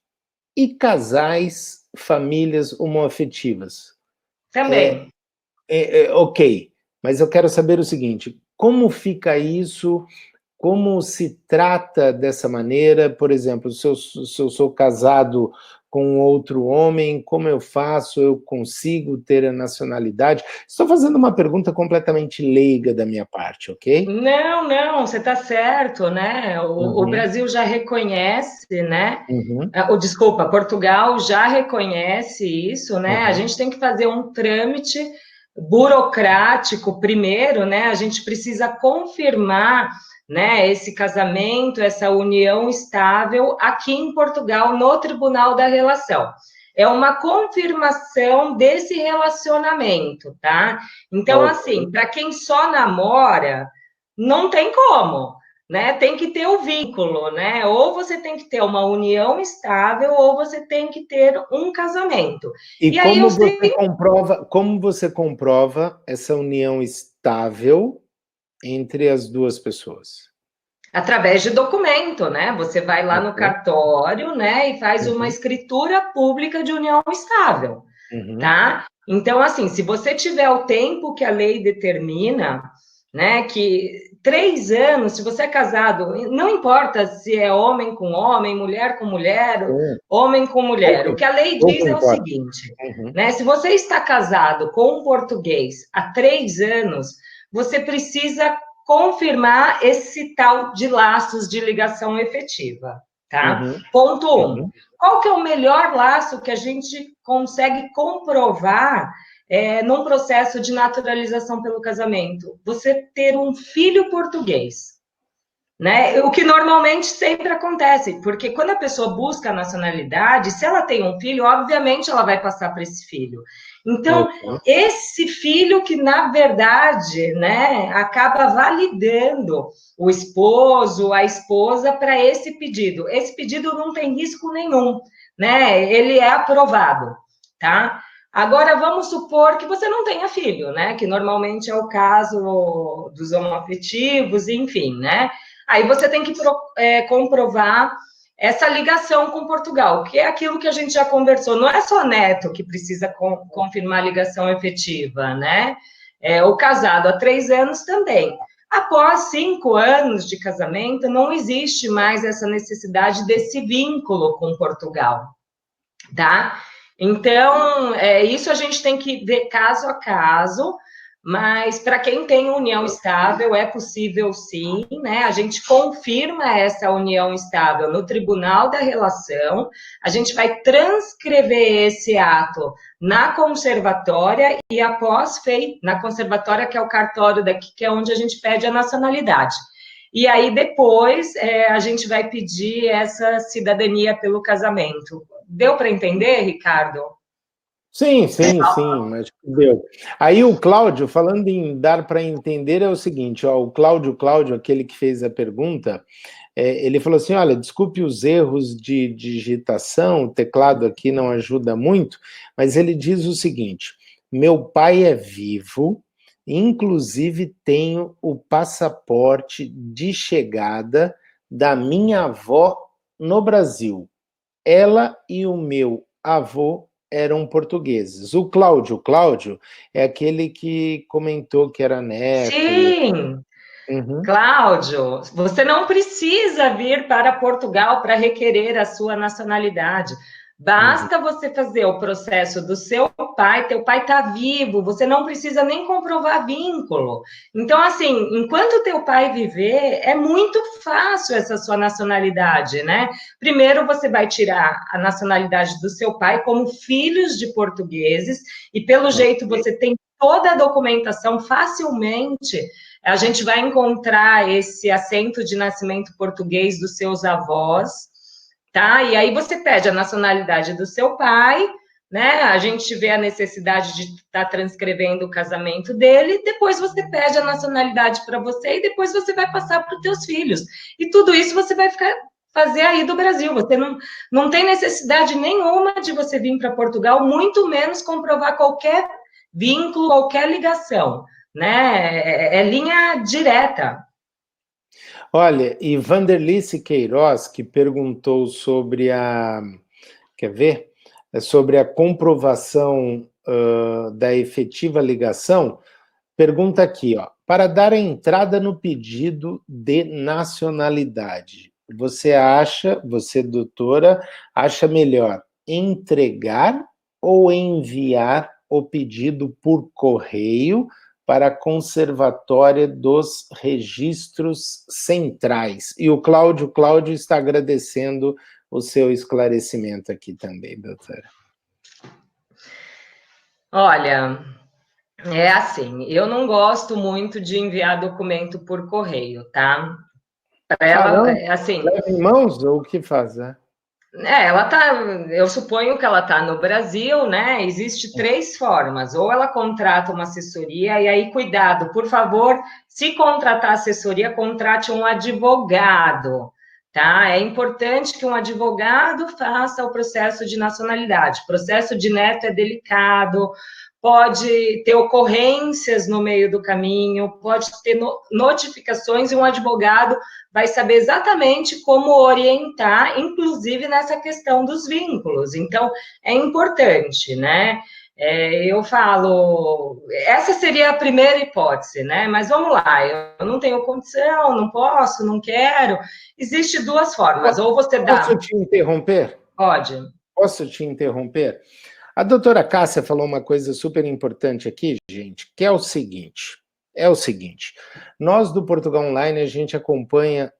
e casais, famílias homoafetivas? Também. Ok, mas eu quero saber o seguinte: como fica isso? Como se trata dessa maneira? Por exemplo, se eu sou casado com outro homem, como eu faço? Eu consigo ter a nacionalidade? Estou fazendo uma pergunta completamente leiga da minha parte, ok? Não, não, você está certo, né? O Uhum, Brasil já reconhece, né? uhum, Desculpa, Portugal já reconhece isso, né? A uhum. gente tem que fazer um trâmite burocrático primeiro, né? A gente precisa confirmar, né, esse casamento, essa união estável aqui em Portugal, no Tribunal da Relação. É uma confirmação desse relacionamento, tá? Então, Ok. assim, para quem só namora, não tem como, né? Tem que ter o vínculo, né? Ou você tem que ter uma união estável, ou você tem que ter um casamento. E E aí eu sei, como você comprova essa união estável entre as duas pessoas? Através de documento, né? Você vai lá no cartório, né, e faz uma escritura pública de união estável, tá? Então, assim, se você tiver o tempo que a lei determina, né, que 3 anos, se você é casado, não importa se é homem com homem, mulher com mulher, homem com mulher, o que a lei diz é o seguinte, né, se você está casado com um português há 3 anos, você precisa confirmar esse tal de laços de ligação efetiva, tá? Ponto 1. Qual que é o melhor laço que a gente consegue comprovar num processo de naturalização pelo casamento? Você ter um filho português, né? O que normalmente sempre acontece, porque quando a pessoa busca a nacionalidade, se ela tem um filho, obviamente ela vai passar para esse filho. Então, esse filho que, na verdade, né, acaba validando o esposo, a esposa, para esse pedido. Esse pedido não tem risco nenhum, né? Ele é aprovado, tá? Agora, vamos supor que você não tenha filho, né? Que normalmente é o caso dos homoafetivos, enfim, né? Aí você tem que comprovar essa ligação com Portugal, que é aquilo que a gente já conversou. Não é só neto que precisa confirmar a ligação efetiva, né? O casado há 3 anos também. Após 5 anos de casamento, não existe mais essa necessidade desse vínculo com Portugal, tá? Então, isso a gente tem que ver caso a caso, mas para quem tem união estável, é possível sim, né? A gente confirma essa união estável no Tribunal da Relação, a gente vai transcrever esse ato na conservatória e após feito, na conservatória, que é o cartório daqui, que é onde a gente pede a nacionalidade. E aí, depois, a gente vai pedir essa cidadania pelo casamento. Deu para entender, Ricardo? Sim, mas deu. Aí o Cláudio, falando em dar para entender, é o seguinte, ó, o Cláudio, aquele que fez a pergunta, ele falou assim, olha, desculpe os erros de digitação, o teclado aqui não ajuda muito, mas ele diz o seguinte, meu pai é vivo, inclusive tenho o passaporte de chegada da minha avó no Brasil. Ela e o meu avô eram portugueses. O Cláudio é aquele que comentou que era neto. Sim, Cláudio, você não precisa vir para Portugal para requerer a sua nacionalidade. Basta você fazer o processo do seu pai, teu pai está vivo, você não precisa nem comprovar vínculo. Então, assim, enquanto teu pai viver, é muito fácil essa sua nacionalidade, né? Primeiro, você vai tirar a nacionalidade do seu pai como filhos de portugueses, e pelo jeito você tem toda a documentação facilmente. A gente vai encontrar esse assento de nascimento português dos seus avós, tá? E aí você pede a nacionalidade do seu pai, né? A gente vê a necessidade de estar transcrevendo o casamento dele, depois você pede a nacionalidade para você e depois você vai passar para os teus filhos. E tudo isso você vai fazer aí do Brasil. Você não tem necessidade nenhuma de você vir para Portugal, muito menos comprovar qualquer vínculo, qualquer ligação, né? É linha direta. Olha, e Vanderlice Queiroz, que perguntou sobre a... Quer ver? Sobre a comprovação da efetiva ligação, pergunta aqui, ó. Para dar a entrada no pedido de nacionalidade, você, doutora, acha melhor entregar ou enviar o pedido por correio para a Conservatória dos Registros Centrais? E o Cláudio está agradecendo o seu esclarecimento aqui também, doutora. Olha, é assim, eu não gosto muito de enviar documento por correio, tá? Para ela, assim... Leva em mãos ou o que faz, né? Ela tá, eu suponho que ela está no Brasil, né? Existem 3 formas, ou ela contrata uma assessoria, e aí, cuidado, por favor, se contratar assessoria, contrate um advogado, tá? É importante que um advogado faça o processo de nacionalidade. O processo de neto é delicado, pode ter ocorrências no meio do caminho, pode ter notificações, e um advogado vai saber exatamente como orientar, inclusive nessa questão dos vínculos. Então, é importante, né? Eu falo, essa seria a primeira hipótese, né? Mas vamos lá, eu não tenho condição, não posso, não quero. Existem duas formas, ou você dá... Posso te interromper? Pode. Posso te interromper? A doutora Cássia falou uma coisa super importante aqui, gente, que é o seguinte, nós do Portugal Online, a gente acompanha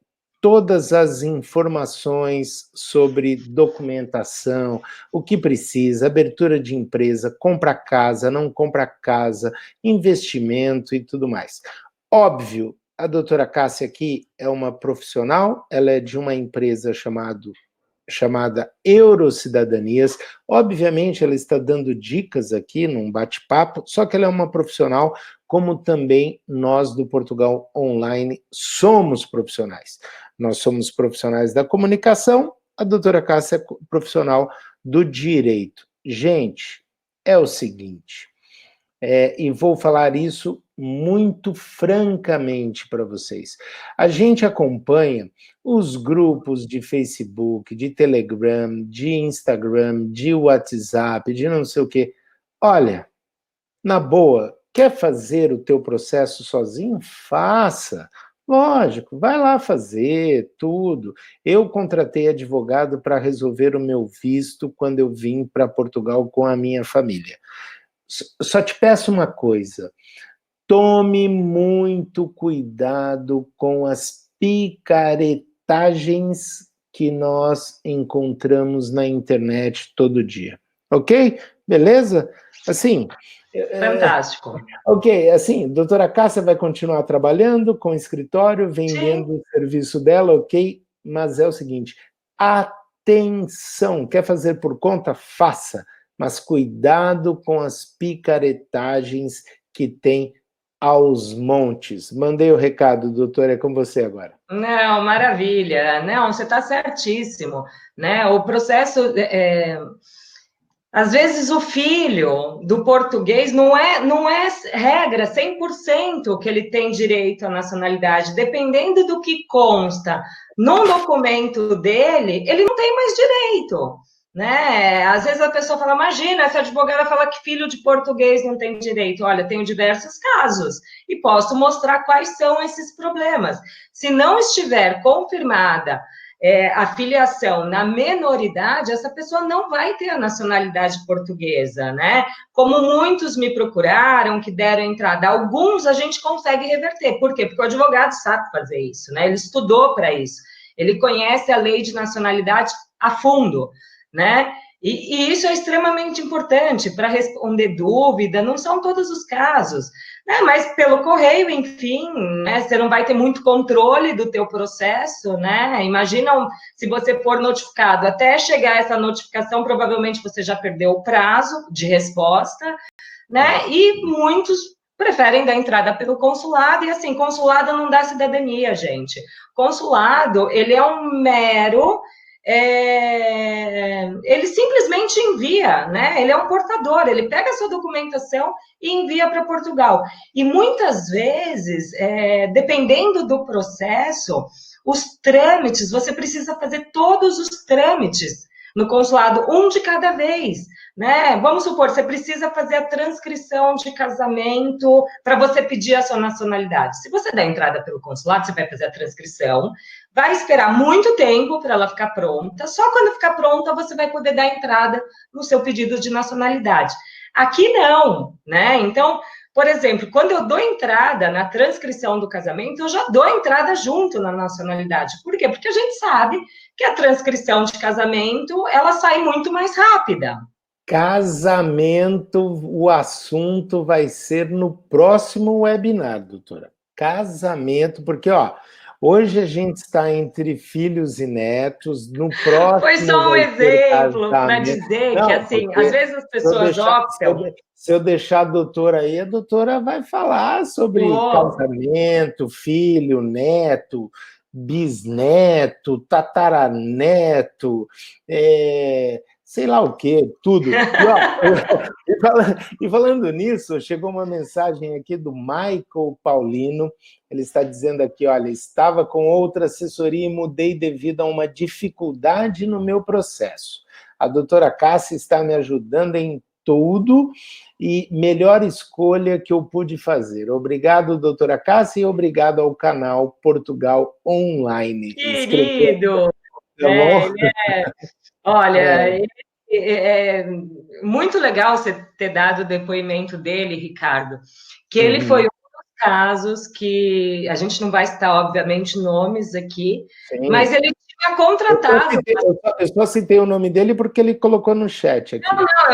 todas as informações sobre documentação, o que precisa, abertura de empresa, compra casa, não compra casa, investimento e tudo mais. Óbvio, a doutora Cássia aqui é uma profissional, ela é de uma empresa chamada Eurocidadanias. Obviamente, ela está dando dicas aqui num bate-papo, só que ela é uma profissional, como também nós do Portugal Online somos profissionais. Nós somos profissionais da comunicação, a doutora Cássia é profissional do direito. Gente, é o seguinte, e vou falar isso muito francamente para vocês. A gente acompanha os grupos de Facebook, de Telegram, de Instagram, de WhatsApp, de não sei o quê. Olha, na boa, quer fazer o teu processo sozinho? Faça. Lógico, vai lá fazer tudo. Eu contratei advogado para resolver o meu visto quando eu vim para Portugal com a minha família. Só te peço uma coisa, tome muito cuidado com as picaretagens que nós encontramos na internet todo dia, ok? Beleza? Assim... Fantástico. Ok, assim, doutora Cássia vai continuar trabalhando com o escritório, vendendo Sim. o serviço dela, ok? Mas é o seguinte, atenção, quer fazer por conta? Faça, mas cuidado com as picaretagens que tem aos montes. Mandei o recado, doutora, é com você agora. Não, maravilha. Não, você está certíssimo, né? O processo, às vezes o filho do português não é regra 100% que ele tem direito à nacionalidade, dependendo do que consta num documento dele, ele não tem mais direito, né? Às vezes a pessoa fala, imagina, essa advogada fala que filho de português não tem direito. Olha, tenho diversos casos e posso mostrar quais são esses problemas. Se não estiver confirmada a filiação na menoridade, essa pessoa não vai ter a nacionalidade portuguesa, né? Como muitos me procuraram, que deram entrada, alguns a gente consegue reverter. Por quê? Porque o advogado sabe fazer isso, né? Ele estudou para isso. Ele conhece a lei de nacionalidade a fundo, né? E isso é extremamente importante para responder dúvida, não são todos os casos, né? Mas pelo correio, enfim, né? Você não vai ter muito controle do teu processo, né? Imagina se você for notificado, até chegar essa notificação, provavelmente você já perdeu o prazo de resposta, né? E muitos preferem dar entrada pelo consulado, e assim, consulado não dá cidadania, gente. Consulado, ele é um mero... ele simplesmente envia, né? Ele é um portador, ele pega a sua documentação e envia para Portugal. E muitas vezes, dependendo do processo, os trâmites, você precisa fazer todos os trâmites no consulado, um de cada vez, né? Vamos supor, você precisa fazer a transcrição de casamento para você pedir a sua nacionalidade. Se você der entrada pelo consulado, você vai fazer a transcrição, vai esperar muito tempo para ela ficar pronta, só quando ficar pronta você vai poder dar entrada no seu pedido de nacionalidade. Aqui não, né? Então, por exemplo, quando eu dou entrada na transcrição do casamento, eu já dou entrada junto na nacionalidade. Por quê? Porque a gente sabe que a transcrição de casamento, ela sai muito mais rápida. Casamento, o assunto vai ser no próximo webinar, doutora. Casamento, porque, ó, hoje a gente está entre filhos e netos, no próximo Foi só um vai ser exemplo para casamento. dizer que, Não, assim, às porque vezes as pessoas optam. se eu deixar a doutora aí, a doutora vai falar sobre casamento, filho, neto, bisneto, tataraneto, sei lá o quê, tudo. E, ó, e falando nisso, chegou uma mensagem aqui do Michael Paulino, ele está dizendo aqui, olha, estava com outra assessoria e mudei devido a uma dificuldade no meu processo. A doutora Cássia está me ajudando em tudo e melhor escolha que eu pude fazer. Obrigado, doutora Cássia, e obrigado ao canal Portugal Online. Escreveu, Querido, tá bom? ele olha, é muito legal você ter dado o depoimento dele, Ricardo, que ele foi um dos casos que a gente não vai citar, obviamente, nomes aqui, Sim. mas ele tinha contratado. Eu só citei o nome dele porque ele colocou no chat aqui. Não,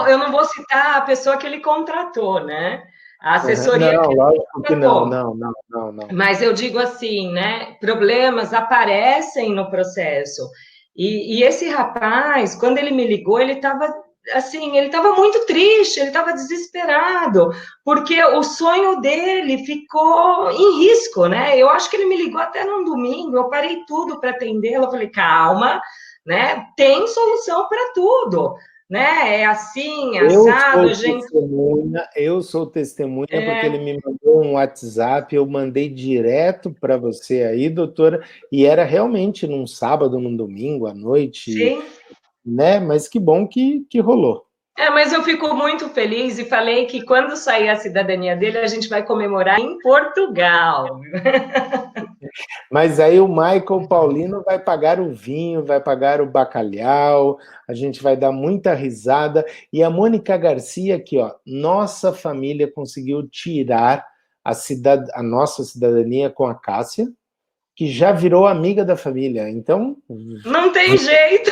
eu não vou citar a pessoa que ele contratou, né? A assessoria Não, que ele lógico que não, contratou. não. Mas eu digo assim, né? Problemas aparecem no processo. E esse rapaz, quando ele me ligou, ele estava assim, ele estava muito triste, ele estava desesperado, porque o sonho dele ficou em risco, né? Eu acho que ele me ligou até num domingo, eu parei tudo para atendê-lo, eu falei, calma, né? Tem solução para tudo, né? É assim, assado, a gente. Eu sou testemunha porque ele me mandou um WhatsApp, eu mandei direto para você aí, doutora, e era realmente num sábado, num domingo, à noite, Sim. né? Mas que bom que rolou. Mas eu fico muito feliz e falei que quando sair a cidadania dele, a gente vai comemorar em Portugal. Mas aí o Michael Paulino vai pagar o vinho, vai pagar o bacalhau, a gente vai dar muita risada. E a Mônica Garcia aqui, ó, nossa família conseguiu tirar a nossa cidadania com a Cássia, que já virou amiga da família. Então, Não tem jeito.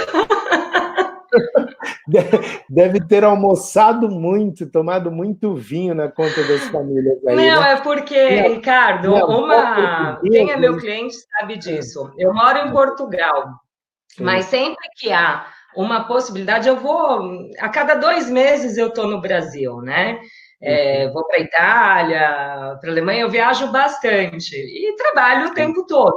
deve ter almoçado muito, tomado muito vinho na conta das famílias aí, Não, né? é porque, Minha, Ricardo, minha avó quem é portuguesa. meu cliente sabe disso. Eu moro em Portugal, mas Sim. sempre que há uma possibilidade, eu vou, a cada 2 meses eu estou no Brasil, né? Vou para a Itália, para a Alemanha, eu viajo bastante e trabalho o Sim, tempo todo.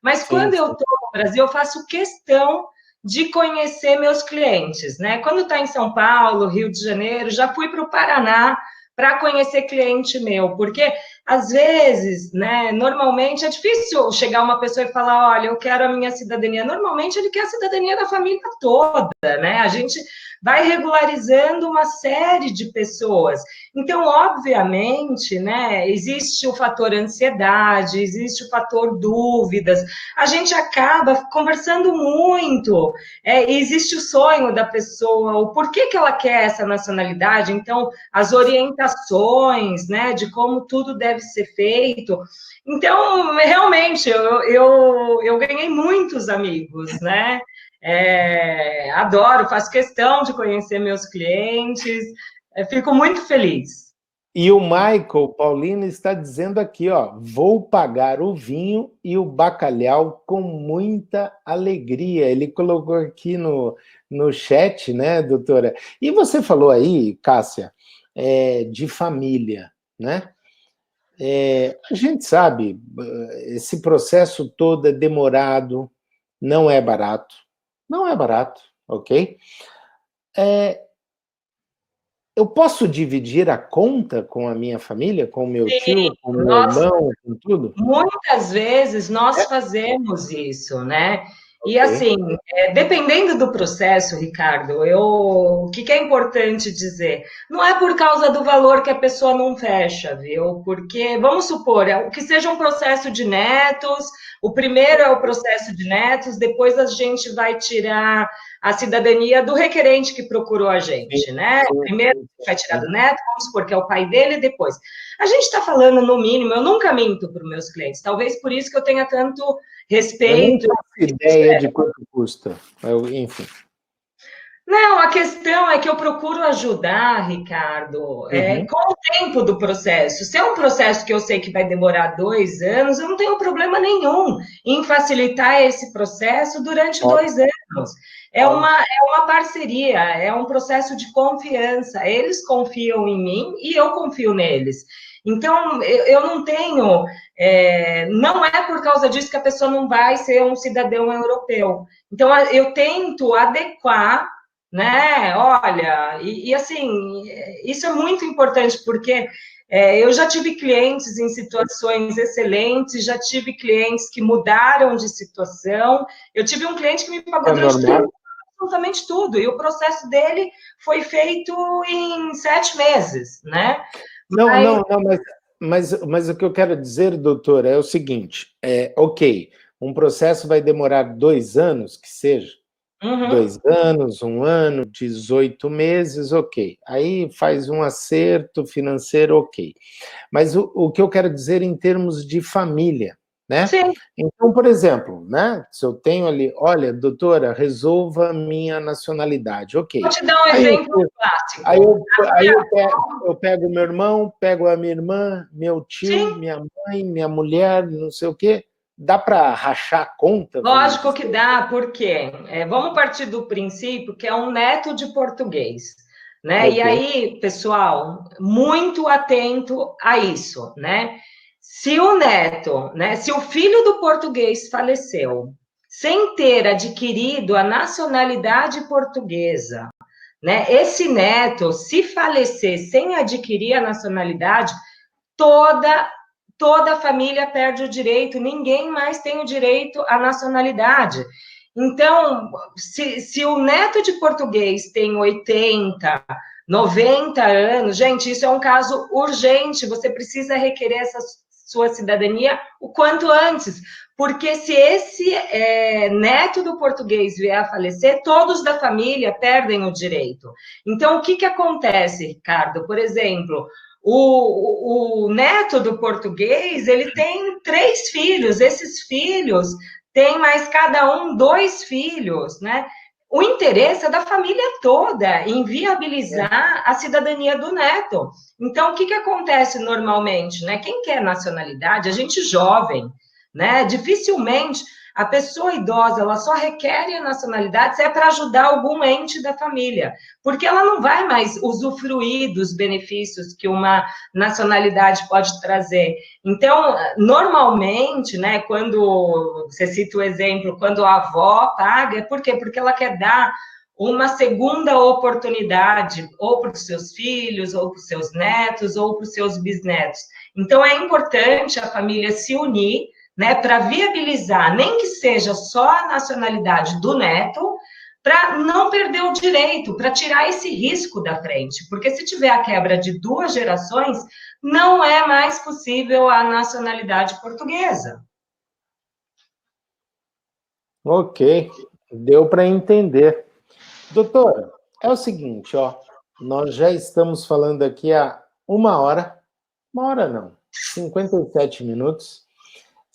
Mas sim, quando eu sim. estou no Brasil, eu faço questão de conhecer meus clientes, né? Quando está em São Paulo, Rio de Janeiro, já fui para o Paraná para conhecer cliente meu, porque às vezes, né, normalmente é difícil chegar uma pessoa e falar, olha, eu quero a minha cidadania. Normalmente ele quer a cidadania da família toda, né? A gente vai regularizando uma série de pessoas. Então, obviamente, né, existe o fator ansiedade, existe o fator dúvidas. A gente acaba conversando muito. Existe o sonho da pessoa, o porquê que ela quer essa nacionalidade. Então, as orientações, né, de como tudo deve ser feito. Então, realmente, eu ganhei muitos amigos, né? Adoro, faço questão de conhecer meus clientes, fico muito feliz. E o Michael Paulino está dizendo aqui, ó, vou pagar o vinho e o bacalhau com muita alegria. Ele colocou aqui no chat, né, doutora? E você falou aí, Cássia, de família, né? A gente sabe, esse processo todo é demorado, não é barato, ok? Eu posso dividir a conta com a minha família, com o meu Sim, tio, com o meu nós irmão, com tudo? muitas vezes nós fazemos isso, né? E Ok. assim, dependendo do processo, Ricardo, o que é importante dizer? Não é por causa do valor que a pessoa não fecha, viu? Porque, vamos supor, que seja um processo de netos, o primeiro é o processo de netos, depois a gente vai tirar a cidadania do requerente que procurou a Sim, gente, né? sim, Primeiro a sim, gente vai tirar sim. do neto, vamos supor que é o pai dele, depois. A gente está falando, no mínimo, eu nunca minto para os meus clientes, talvez por isso que eu tenha tanto Eu nem respeito. faço ideia de quanto custa. Enfim. Não, a questão é que eu procuro ajudar, Ricardo, Uhum. com o tempo do processo. Se é um processo que eu sei que vai demorar 2 anos, eu não tenho problema nenhum em facilitar esse processo durante Óbvio, 2 anos. óbvio. É uma parceria, é um processo de confiança. Eles confiam em mim e eu confio neles. Então, eu não tenho. Não é por causa disso que a pessoa não vai ser um cidadão europeu. Então, eu tento adequar, né? Olha, assim, isso é muito importante, porque eu já tive clientes em situações excelentes, já tive clientes que mudaram de situação. Eu tive um cliente que me pagou É durante normal? absolutamente tudo, e o processo dele foi feito em 7 meses, né? Não, Mas, não, não, mas o que eu quero dizer, doutora, é o seguinte: ok, um processo vai demorar 2 anos, que seja, uhum, 2 anos, 1 ano, 18 meses, ok. Aí faz um acerto financeiro, ok. Mas o que eu quero dizer em termos de família, né? sim, Então, por exemplo, né? Se eu tenho ali, olha, doutora, resolva minha nacionalidade, vou ok. te dar um Aí eu, exemplo aí clássico. eu, aí eu pego meu irmão, pego a minha irmã, meu tio, Sim, minha mãe, minha mulher, não sei o quê. Dá para rachar a conta, vamos lógico dizer? que dá, porque vamos partir do princípio que é um neto de português, né? E Ok. aí, pessoal, muito atento a isso, né? Se o neto, né? Se o filho do português faleceu sem ter adquirido a nacionalidade portuguesa, né? Esse neto, se falecer sem adquirir a nacionalidade, toda toda a família perde o direito, ninguém mais tem o direito à nacionalidade. Então, se o neto de português tem 80, 90 anos, gente, isso é um caso urgente, você precisa requerer essa sua cidadania o quanto antes, porque se esse neto do português vier a falecer, todos da família perdem o direito. Então, o que, que acontece, Ricardo? Por exemplo, o neto do português, ele tem 3 filhos, esses filhos têm mais cada um 2 filhos, né? O interesse é da família toda em viabilizar a cidadania do neto. Então, o que, que acontece normalmente, né? Quem quer nacionalidade, a gente jovem, né? Dificilmente a pessoa idosa, ela só requer a nacionalidade se é para ajudar algum ente da família, porque ela não vai mais usufruir dos benefícios que uma nacionalidade pode trazer. Então, normalmente, né, quando você cita o exemplo, quando a avó paga, por quê? Porque ela quer dar uma segunda oportunidade, ou para os seus filhos, ou para os seus netos, ou para os seus bisnetos. Então, é importante a família se unir, né, para viabilizar, nem que seja só a nacionalidade do neto, para não perder o direito, para tirar esse risco da frente. Porque se tiver a quebra de 2 gerações, não é mais possível a nacionalidade portuguesa. Ok, deu para entender. Doutora, é o seguinte, ó, nós já estamos falando aqui há 1 hora não, 57 minutos.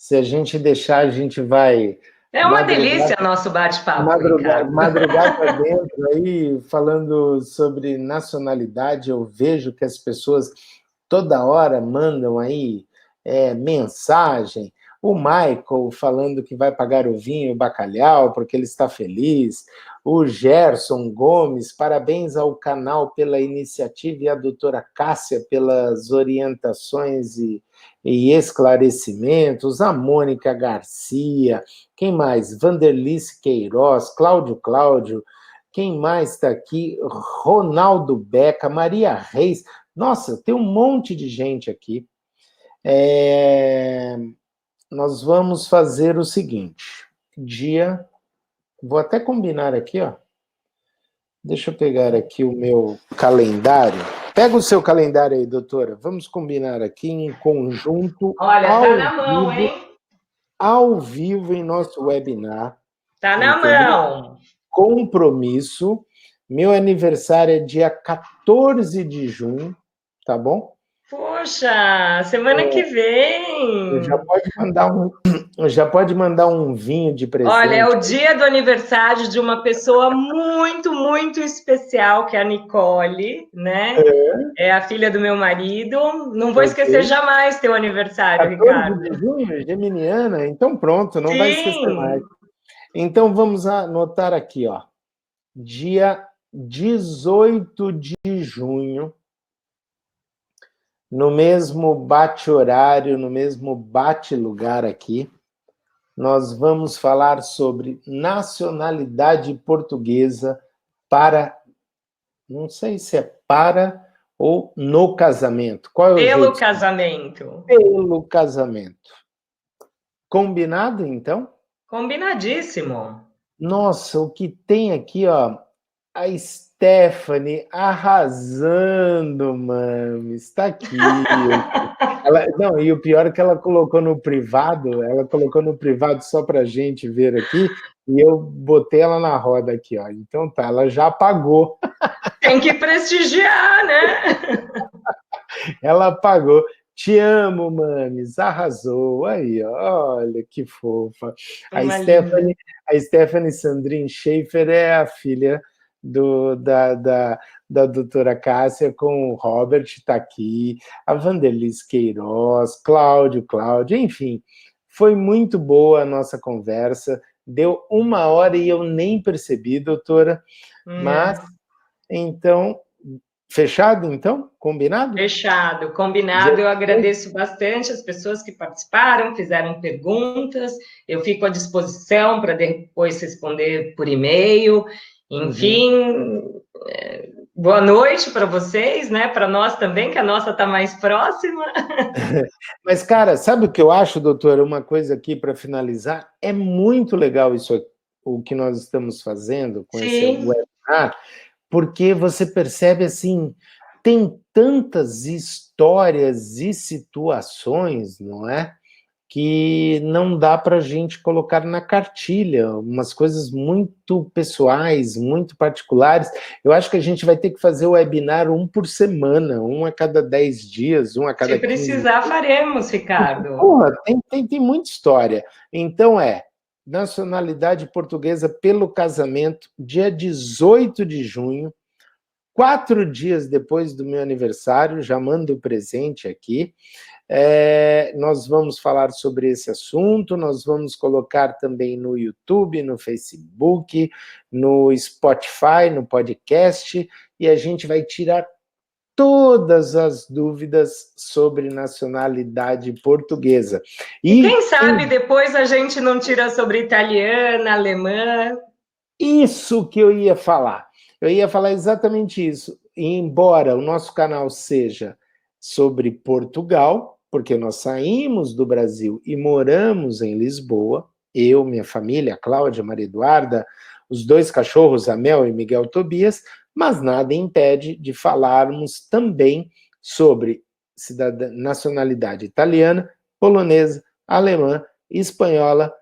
Se a gente deixar, a gente vai É uma madrugar, delícia nosso bate-papo, Ricardo. madrugada dentro aí, falando sobre nacionalidade. Eu vejo que as pessoas toda hora mandam aí mensagem. O Michael falando que vai pagar o vinho e o bacalhau porque ele está feliz. O Gerson Gomes, parabéns ao canal pela iniciativa e à doutora Cássia pelas orientações e esclarecimentos. A Mônica Garcia, quem mais? Vanderlice Queiroz, Cláudio, quem mais está aqui? Ronaldo Beca, Maria Reis. Nossa, tem um monte de gente aqui. Nós vamos fazer o seguinte: dia. Vou até combinar aqui, ó. Deixa eu pegar aqui o meu calendário. Pega o seu calendário aí, doutora. Vamos combinar aqui em conjunto, Olha, tá na mão, hein? ao vivo em nosso webinar, Tá na entendeu? mão. Compromisso. Meu aniversário é dia 14 de junho, tá bom? Poxa, semana que Já vem. pode mandar já pode mandar um vinho de Olha, é presente. o dia do aniversário de uma pessoa muito, muito especial, que é a Nicole, né? É a filha do meu marido. Não vou Ok. esquecer jamais teu aniversário, 14 Ricardo. de junho, geminiana, então pronto, não vai esquecer mais. Sim. Então vamos anotar aqui, ó. Dia 18 de junho, no mesmo bate-horário, no mesmo bate-lugar aqui, nós vamos falar sobre nacionalidade portuguesa para, não sei se é para ou no casamento. Qual é o Pelo jeito? casamento. Pelo casamento. Combinado, então? Combinadíssimo. Nossa, o que tem aqui, ó, a Stephanie arrasando, mano, está aqui. Não, e o pior é que ela colocou no privado só para a gente ver aqui, e eu botei ela na roda aqui, ó. Então tá, ela já apagou. Tem que prestigiar, né? Ela apagou. Te amo, mames, arrasou. Aí, ó, olha que fofa. A Uma linda. Stephanie, a Stephanie Sandrine Schaefer é a filha da doutora Cássia com o Robert, está aqui, a Vanderliz Queiroz, Cláudio, enfim. Foi muito boa a nossa conversa. Deu 1 hora e eu nem percebi, doutora. Mas, então, fechado, então? Combinado? Fechado, combinado. Eu agradeço bastante as pessoas que participaram, fizeram perguntas. Eu fico à disposição para depois responder por e-mail. Enfim, boa noite para vocês, né? Para nós também, que a nossa está mais próxima. Mas, cara, sabe o que eu acho, doutora? Uma coisa aqui para finalizar. É muito legal isso, o que nós estamos fazendo com esse Sim. webinar, porque você percebe assim, tem tantas histórias e situações, não é? Que não dá para a gente colocar na cartilha, umas coisas muito pessoais, muito particulares. Eu acho que a gente vai ter que fazer o webinar um por semana, um a cada 10 dias, um a cada Se 15 dias. precisar, faremos, Ricardo. Porra, tem muita história. Então nacionalidade portuguesa pelo casamento, dia 18 de junho, 4 dias depois do meu aniversário, já mando o presente aqui. Nós vamos falar sobre esse assunto, nós vamos colocar também no YouTube, no Facebook, no Spotify, no podcast, e a gente vai tirar todas as dúvidas sobre nacionalidade portuguesa. E quem sabe depois a gente não tira sobre italiana, alemã. Isso que eu ia falar. Eu ia falar exatamente isso. E embora o nosso canal seja sobre Portugal, porque nós saímos do Brasil e moramos em Lisboa, eu, minha família, a Cláudia, a Maria Eduarda, os 2 cachorros, a Mel e Miguel Tobias, mas nada impede de falarmos também sobre nacionalidade italiana, polonesa, alemã, espanhola,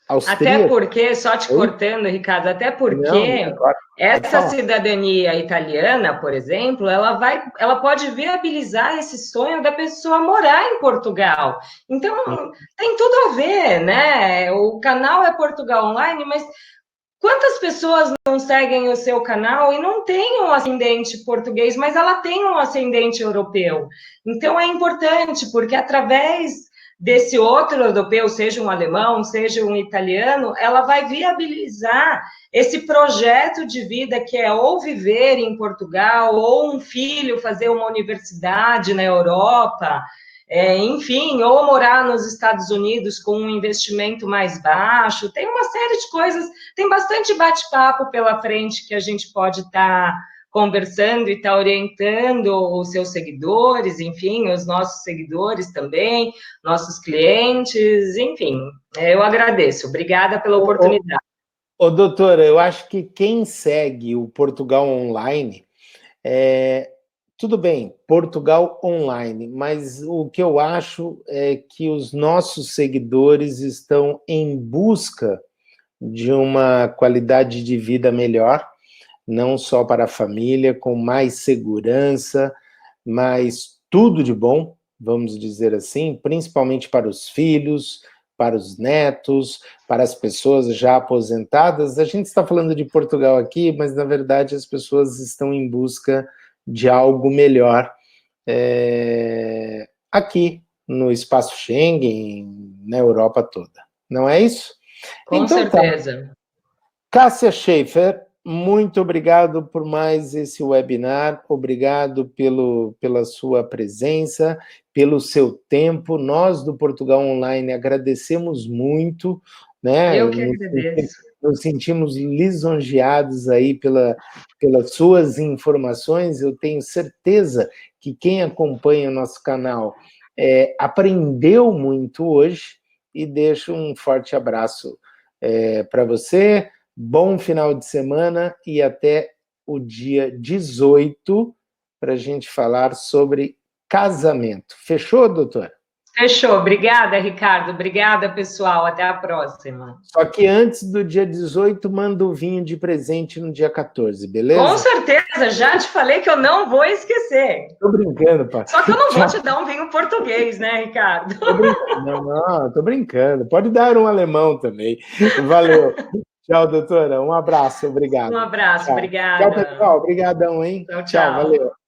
austríaca. Até porque, só te cortando, Ricardo, até porque essa cidadania italiana, por exemplo, ela pode viabilizar esse sonho da pessoa morar em Portugal. Então, tem tudo a ver, né? O canal é Portugal Online, mas quantas pessoas não seguem o seu canal e não têm um ascendente português, mas ela tem um ascendente europeu? Então, é importante, porque através desse outro europeu, seja um alemão, seja um italiano, ela vai viabilizar esse projeto de vida que é ou viver em Portugal, ou um filho fazer uma universidade na Europa, enfim, ou morar nos Estados Unidos com um investimento mais baixo. Tem uma série de coisas, tem bastante bate-papo pela frente que a gente pode estar conversando e está orientando os seus seguidores, enfim, os nossos seguidores também, nossos clientes, enfim, eu agradeço. Obrigada pela oportunidade. Doutora, eu acho que quem segue o Portugal Online, tudo bem, Portugal Online, mas o que eu acho é que os nossos seguidores estão em busca de uma qualidade de vida melhor, não só para a família, com mais segurança, mas tudo de bom, vamos dizer assim, principalmente para os filhos, para os netos, para as pessoas já aposentadas. A gente está falando de Portugal aqui, mas na verdade as pessoas estão em busca de algo melhor aqui no espaço Schengen, na Europa toda. Não é isso? Com então, certeza. Tá. Cássia Schaefer, muito obrigado por mais esse webinar, obrigado pela sua presença, pelo seu tempo. Nós do Portugal Online agradecemos muito, né? Eu que agradeço. Nos sentimos lisonjeados aí pelas suas informações. Eu tenho certeza que quem acompanha o nosso canal aprendeu muito hoje e deixo um forte abraço para você. Bom final de semana e até o dia 18 para a gente falar sobre casamento. Fechou, doutora? Fechou. Obrigada, Ricardo. Obrigada, pessoal. Até a próxima. Só que antes do dia 18, manda o vinho de presente no dia 14, beleza? Com certeza. Já te falei que eu não vou esquecer. Tô brincando, pai. Só que eu não vou te dar um vinho português, né, Ricardo? Tô brincando. Não, tô brincando. Pode dar um alemão também. Valeu. Tchau, doutora. Um abraço. Obrigado. Um abraço. Tchau. Obrigada. Tchau, pessoal. Obrigadão, hein? Tchau, Tchau, tchau. valeu.